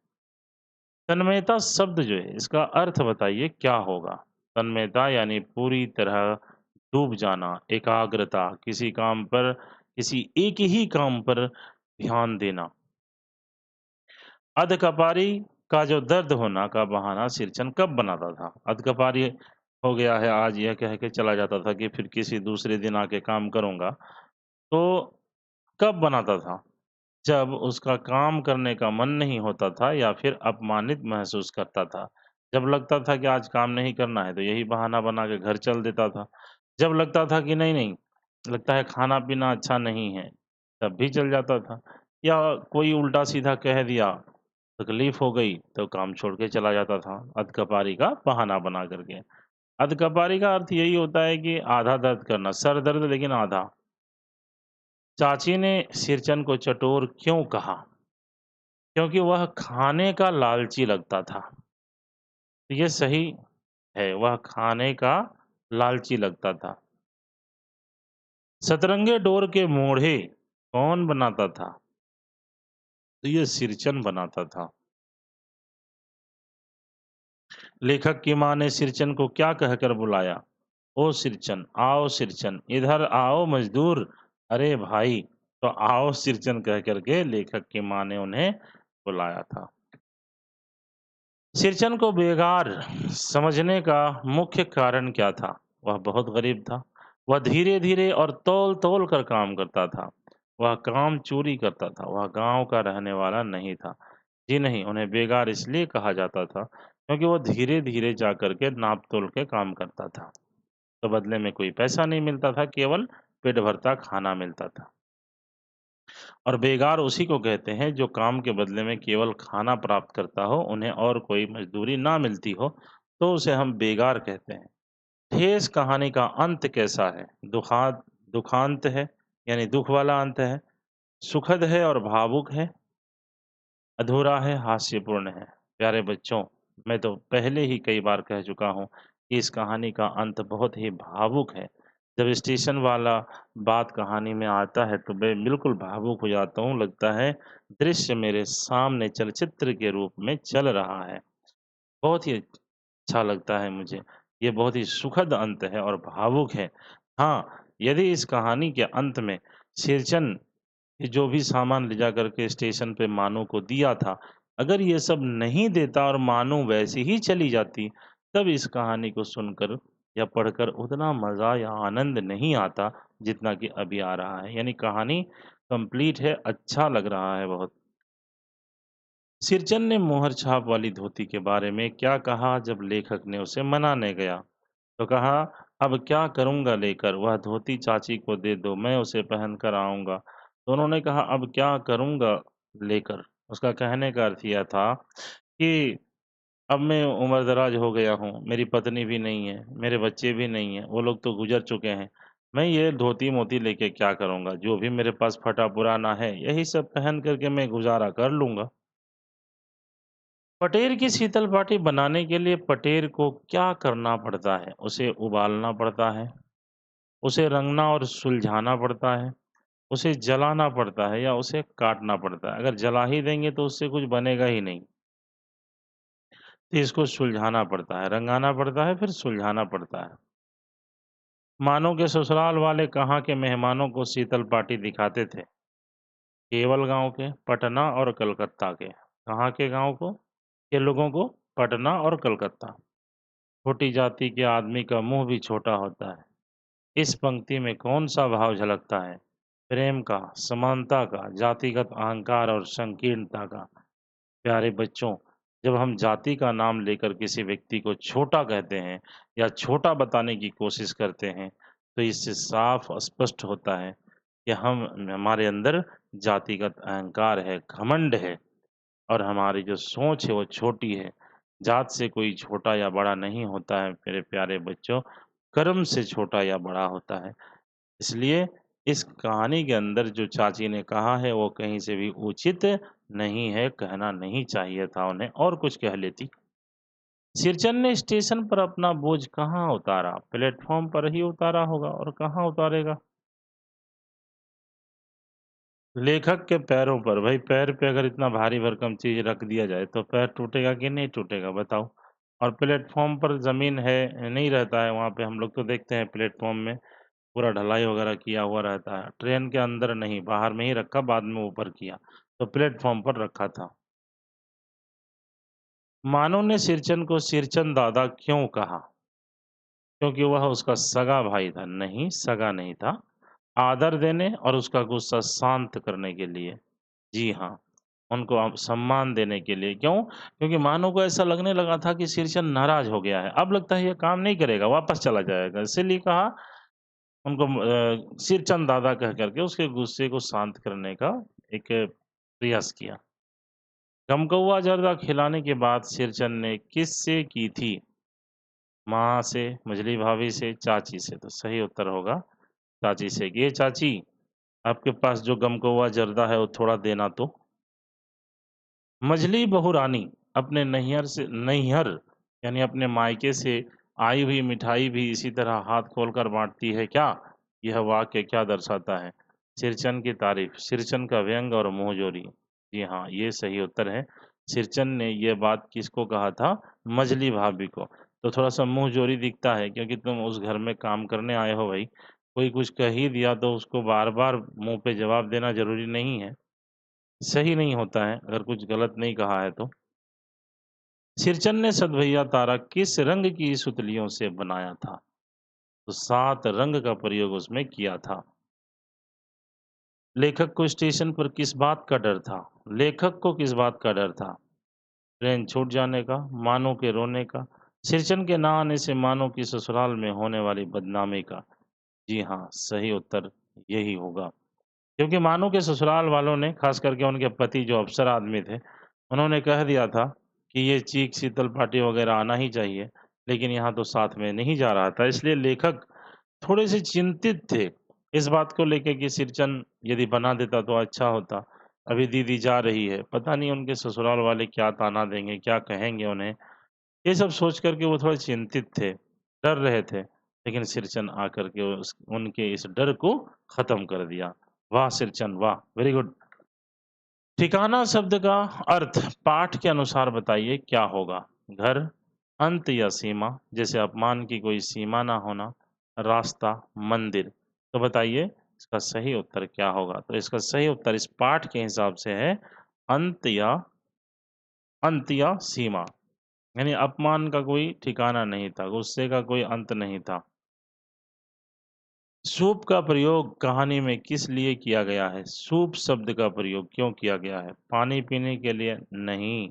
S1: तन्मयता शब्द जो है, इसका अर्थ बताइए क्या होगा? तन्मयता यानी पूरी तरह डूब जाना, एकाग्रता, किसी एक ही काम पर ध्यान देना। अधकपारी का जो दर्द होना का बहाना सिरचन कब बनाता था? अधकपारी हो गया है आज यह कह के चला जाता था कि फिर किसी दूसरे दिन आके काम करूँगा। तो कब बनाता था? जब उसका काम करने का मन नहीं होता था या फिर अपमानित महसूस करता था। जब लगता था कि आज काम नहीं करना है तो यही बहाना बना के घर चल देता था। जब लगता था कि नहीं, लगता है खाना-पीना अच्छा नहीं है, तब भी चल जाता था। या कोई उल्टा-सीधा कह दिया, तकलीफ हो गई तो काम छोड़ के चला जाता था, अधकपारी का बहाना बना करके। अधकपारी का अर्थ यही होता है कि आधा दर्द करना, सर दर्द लेकिन आधा। चाची ने सिरचन को चटोर क्यों कहा? क्योंकि वह खाने का लालची लगता था। ये सही है, वह खाने का लालची लगता था। सतरंगे डोर के मोढ़े कौन बनाता था? तो ये सिरचन बनाता था। लेखक की माँ ने सिरचन को क्या कहकर बुलाया? ओ सिरचन, आओ सिरचन, इधर आओ मजदूर। अरे भाई, तो आओ सिरचन कह कर के लेखक की माँ ने उन्हें बुलाया था। सिरचन को बेगार समझने का मुख्य कारण क्या था? वह बहुत गरीब था। वह धीरे-धीरे और तौल-तौल कर काम करता था। वह काम चोरी करता था। वह गाँव का रहने वाला नहीं था। जी नहीं, उन्हें बेगार इसलिए कहा जाता था क्योंकि वो धीरे-धीरे जा कर के नाप-तोल के काम करता था। तो बदले में कोई पैसा नहीं मिलता था, केवल पेट भरता खाना मिलता था। और बेगार उसी को कहते हैं जो काम के बदले में केवल खाना प्राप्त करता हो, उन्हें और कोई मजदूरी ना मिलती हो, तो उसे हम बेगार कहते हैं। ठेस कहानी का अंत कैसा है? दुखांत है, यानी दुख वाला अंत है, सुखद है और भावुक है, अधूरा है, हास्यपूर्ण है। प्यारे बच्चों, मैं तो पहले ही कई बार कह चुका हूँ कि इस कहानी का अंत बहुत ही भावुक है। जब स्टेशन वाला बात कहानी में आता है तो मैं बिल्कुल भावुक हो जाता हूँ, लगता है दृश्य मेरे सामने चलचित्र के रूप में चल रहा है। बहुत ही अच्छा लगता है मुझे। ये बहुत ही सुखद अंत है और भावुक है। हाँ, यदि इस कहानी के अंत में शेरचन ये जो भी सामान ले जा कर के स्टेशन पे मानू को दिया था, अगर ये सब नहीं देता और मानू वैसे ही चली जाती, तब इस कहानी को सुनकर या पढ़कर उतना मज़ा या आनंद नहीं आता, जितना कि अभी आ रहा है। यानी कहानी कंप्लीट है, अच्छा लग रहा है बहुत। सिरचन ने मोहर छाप वाली धोती के बारे में क्या कहा जब लेखक ने उसे मनाने गया? तो कहा, अब क्या करूँगा लेकर, वह धोती चाची को दे दो, मैं उसे पहन कर आऊँगा। तो उन्होंने कहा, अब क्या करूँगा लेकर? उसका कहने का अर्थ यह था कि अब मैं उम्र-दराज हो गया हूँ, मेरी पत्नी भी नहीं है, मेरे बच्चे भी नहीं हैं, वो लोग तो गुज़र चुके हैं। मैं ये धोती-मोती लेके क्या करूँगा? जो भी मेरे पास फटा-पुराना है, यही सब पहन कर के मैं गुज़ारा कर लूँगा। पटेर की शीतल बाटी बनाने के लिए पटेर को क्या करना पड़ता है? उसे उबालना पड़ता है, उसे रंगना और सुलझाना पड़ता है, उसे जलाना पड़ता है या उसे काटना पड़ता है। अगर जला ही देंगे तो उससे कुछ बनेगा ही नहीं। तो इसको सुलझाना पड़ता है, रंगाना पड़ता है, फिर सुलझाना पड़ता है। मानो के ससुराल वाले कहाँ के मेहमानों को शीतल बाटी दिखाते थे? केवल गाँव के, पटना और कलकत्ता के। कहाँ के गाँव को? के लोगों को? पटना और कलकत्ता। छोटी जाति के आदमी का मुंह भी छोटा होता है। इस पंक्ति में कौन सा भाव झलकता है? प्रेम का, समानता का, जातिगत अहंकार और संकीर्णता का। प्यारे बच्चों, जब हम जाति का नाम लेकर किसी व्यक्ति को छोटा कहते हैं या छोटा बताने की कोशिश करते हैं, तो इससे साफ स्पष्ट होता है कि हम हमारे अंदर जातिगत अहंकार है, घमंड है और हमारी जो सोच है वो छोटी है। जात से कोई छोटा या बड़ा नहीं होता है मेरे प्यारे बच्चों, कर्म से छोटा या बड़ा होता है। इसलिए इस कहानी के अंदर जो चाची ने कहा है वो कहीं से भी उचित नहीं है, कहना नहीं चाहिए था उन्हें और कुछ कह लेती। सिरचन ने स्टेशन पर अपना बोझ कहाँ उतारा? प्लेटफ़ॉर्म पर ही उतारा होगा और कहाँ उतारेगा? लेखक के पैरों पर। भाई पैर पे अगर इतना भारी भरकम चीज़ रख दिया जाए तो पैर टूटेगा कि नहीं टूटेगा बताओ? और प्लेटफ़ॉर्म पर ज़मीन है नहीं रहता है, वहाँ पे हम लोग तो देखते हैं प्लेटफ़ॉर्म में पूरा ढलाई वगैरह किया हुआ रहता है। ट्रेन के अंदर नहीं, बाहर में ही रखा, बाद में ऊपर किया। तो प्लेटफ़ॉर्म पर रखा था। मानो ने सिरचन को सिरचन दादा क्यों कहा? क्योंकि वह उसका सगा भाई था। नहीं, सगा नहीं था। आदर देने और उसका गुस्सा शांत करने के लिए। जी हाँ, उनको हम सम्मान देने के लिए। क्यों? क्योंकि मानो को ऐसा लगने लगा था कि सिरचन नाराज़ हो गया है। अब लगता है ये काम नहीं करेगा, वापस चला जाएगा। इसीलिए कहा उनको सिरचन दादा कह कर के उसके गुस्से को शांत करने का एक प्रयास किया। गमकौआ जर्दा खिलाने के बाद सिरचन ने किससे की थी? माँ से, मझली भाभी से, चाची से। तो सही उत्तर होगा चाची से कि, "ये चाची, आपके पास जो गमकौआ जर्दा है वो थोड़ा देना तो।" मझली बहू रानी अपने नैहर यानी अपने मायके से आई हुई मिठाई भी इसी तरह हाथ खोलकर बाँटती है क्या? यह वाक्य क्या दर्शाता है? सिरचन की तारीफ, सिरचन का व्यंग और मुँहजोरी। जी हाँ, ये सही उत्तर है। सिरचन ने ये बात किसको कहा था? मझली भाभी को। तो थोड़ा-सा मुँहजोरी दिखता है क्योंकि तुम उस घर में काम करने आए हो भई। कोई कुछ कह ही दिया तो उसको बार-बार मुँह पे जवाब देना ज़रूरी नहीं है। सही नहीं होता है, अगर कुछ गलत नहीं कहा है तो। सिरचन ने सतभैया तारा किस रंग की सुतलियों से बनाया था? तो 7 रंग का प्रयोग उसमें किया था। लेखक को स्टेशन पर किस बात का डर था? लेखक को किस बात का डर था? ट्रेन छूट जाने का, मानो के रोने का, सिरचन के ना आने से मानो की ससुराल में होने वाली बदनामी का। जी हाँ, सही उत्तर यही होगा। क्योंकि मानो के ससुराल वालों ने, खास करके उनके पति जो अफ़सर आदमी थे, उन्होंने कह दिया था कि ये चीख शीतल पार्टी वग़ैरह आना ही चाहिए, लेकिन यहाँ तो साथ में नहीं जा रहा था। इसलिए लेखक थोड़े-से चिंतित थे, इस बात को लेके कि सिरचन यदि बना देता तो अच्छा होता। अभी दीदी जा रही है, पता नहीं उनके ससुराल वाले क्या ताना देंगे, क्या कहेंगे उन्हें। ये सब सोच कर के वो थोड़े चिंतित थे, डर रहे थे, लेकिन सिरचन आकर के उस उनके इस डर को ख़त्म कर दिया। वाह सिरचन वाह! Very good. ठिकाना शब्द का अर्थ पाठ के अनुसार बताइए क्या होगा? घर, अंत या सीमा, जैसे अपमान की कोई सीमा ना होना, रास्ता, मंदिर। तो बताइए इसका सही उत्तर क्या होगा? तो इसका सही उत्तर इस पाठ के हिसाब से है अंत या सीमा। यानी अपमान का कोई ठिकाना नहीं था, गुस्से का कोई अंत नहीं था। सूप का प्रयोग कहानी में किस लिए किया गया है? सूप शब्द का प्रयोग क्यों किया गया है? पानी पीने के लिए? नहीं।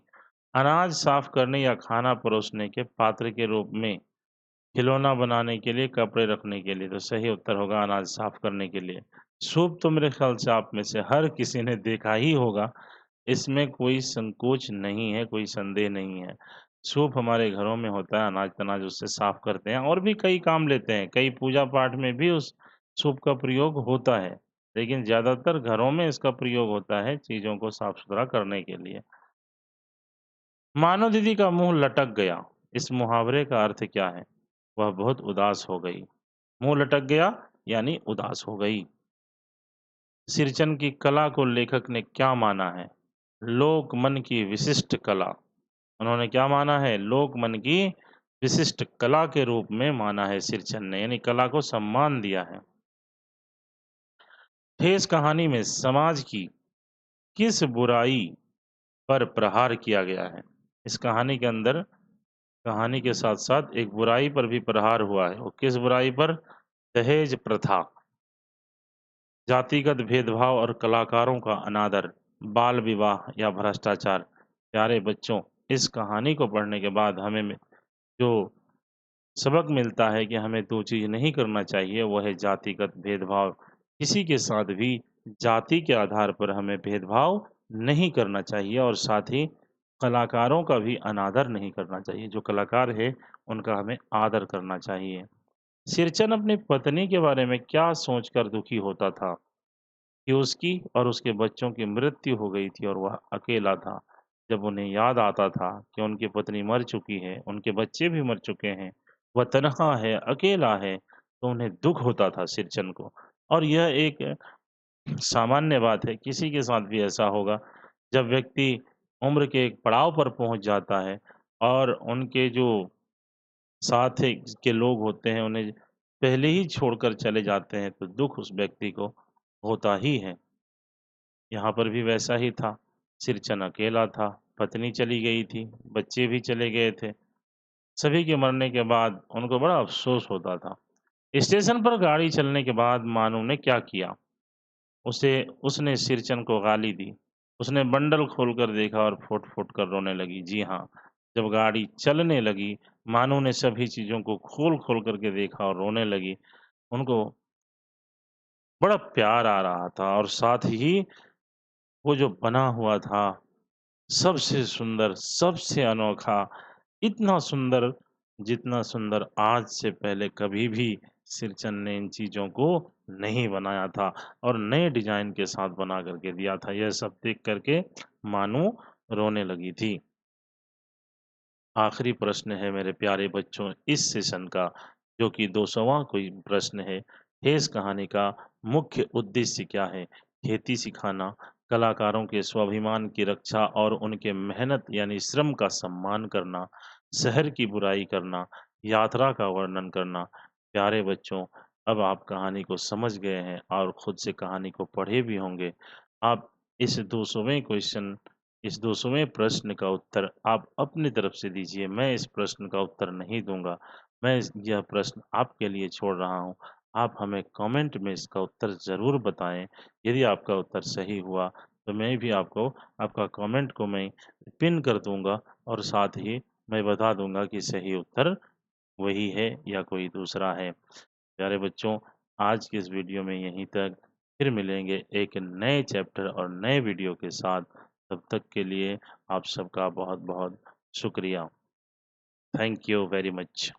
S1: अनाज साफ करने या खाना परोसने के पात्र के रूप में, खिलौना बनाने के लिए, कपड़े रखने के लिए। तो सही उत्तर होगा अनाज साफ करने के लिए। सूप तो मेरे ख्याल से आप में से हर किसी ने देखा ही होगा। इसमें कोई संकोच नहीं है, कोई संदेह नहीं है। सूप हमारे घरों में होता है, अनाज-तनाज उससे साफ करते हैं और भी कई काम लेते हैं। कई पूजा-पाठ में भी उस सूप का प्रयोग होता है, लेकिन ज़्यादातर घरों में इसका प्रयोग होता है चीज़ों को साफ-सुथरा करने के लिए। मानो दीदी का मुँह लटक गया, इस मुहावरे का अर्थ क्या है? वह बहुत उदास हो गई। मुँह लटक गया यानी उदास हो गई। सिरचन की कला को लेखक ने क्या माना है? लोक मन की विशिष्ट कला। उन्होंने क्या माना है? लोक मन की विशिष्ट कला के रूप में माना है सिरचन ने, यानी कला को सम्मान दिया है। ठेस कहानी में समाज की किस बुराई पर प्रहार किया गया है? इस कहानी के अंदर कहानी के साथ-साथ एक बुराई पर भी प्रहार हुआ है। वो किस बुराई पर? दहेज प्रथा, जातिगत भेदभाव और कलाकारों का अनादर, बाल विवाह या भ्रष्टाचार। प्यारे बच्चों, इस कहानी को पढ़ने के बाद हमें जो सबक मिलता है कि हमें 2 चीज़ नहीं करना चाहिए, वो है जातिगत भेदभाव। किसी के साथ भी जाति के आधार पर हमें भेदभाव नहीं करना चाहिए और साथ ही कलाकारों का भी अनादर नहीं करना चाहिए। जो कलाकार है, उनका हमें आदर करना चाहिए। सिरचन अपनी पत्नी के बारे में क्या सोचकर दुखी होता था? कि उसकी और उसके बच्चों की मृत्यु हो गई थी और वह अकेला था। जब उन्हें याद आता था कि उनकी पत्नी मर चुकी है, उनके बच्चे भी मर चुके हैं, वह तन्हा है, अकेला है, तो उन्हें दुःख होता था सिरचन को। और यह एक सामान्य बात है, किसी के साथ भी ऐसा होगा। जब व्यक्ति उम्र के एक पड़ाव पर पहुँच जाता है, और उनके जो साथ ही के लोग होते हैं उन्हें पहले ही छोड़कर चले जाते हैं तो दुःख उस व्यक्ति को होता ही है। यहाँ पर भी वैसा ही था, सिरचन अकेला था, पत्नी चली गई थी, बच्चे भी चले गए थे। सभी के मरने के बाद उनको बड़ा अफ़सोस होता था। स्टेशन पर गाड़ी चलने के बाद मानव ने क्या किया? उसे उसने सिरचन को गाली दी। उसने बंडल खोलकर देखा और फुट-फुट कर रोने लगी। जी हाँ, जब गाड़ी चलने लगी, मानव ने सभी चीज़ों को खोल-खोल कर के देखा और रोने लगी। उनको बड़ा प्यार आ रहा था और साथ ही वो जो बना हुआ था, सबसे सुंदर, सबसे अनोखा, इतना सुंदर, जितना सुंदर आज से पहले कभी भी सिरचन ने इन चीज़ों को नहीं बनाया था और नए डिज़ाइन के साथ बना कर के दिया था। यह सब देख कर के मानो रोने लगी थी। आखिरी प्रश्न है मेरे प्यारे बच्चों इस सेशन का, जो कि 200वां कोई प्रश्न है। हेस कहानी का मुख्य उद्देश्य क्या है? खेती सिखाना, कलाकारों के स्वाभिमान की रक्षा और उनके मेहनत यानी श्रम का सम्मान करना, शहर की बुराई करना, यात्रा का वर्णन करना। प्यारे बच्चों, अब आप कहानी को समझ गए हैं और खुद से कहानी को पढ़े भी होंगे। आप इस 200वें क्वेश्चन इस 200वें प्रश्न का उत्तर आप अपनी तरफ से दीजिए, मैं इस प्रश्न का उत्तर नहीं दूँगा। यह प्रश्न आपके लिए छोड़ रहा हूँ। आप हमें कमेंट में इसका उत्तर ज़रूर बताएँ। यदि आपका उत्तर सही हुआ, तो मैं भी आपको आपका कमेंट को मैं पिन कर दूँगा और साथ ही मैं बता दूँगा कि सही उत्तर वही है या कोई दूसरा है। प्यारे बच्चों, आज की इस वीडियो में यहीं तक। फिर मिलेंगे एक नए चैप्टर और नए वीडियो के साथ। तब तक के लिए आप सबका बहुत-बहुत शुक्रिया। Thank you very much.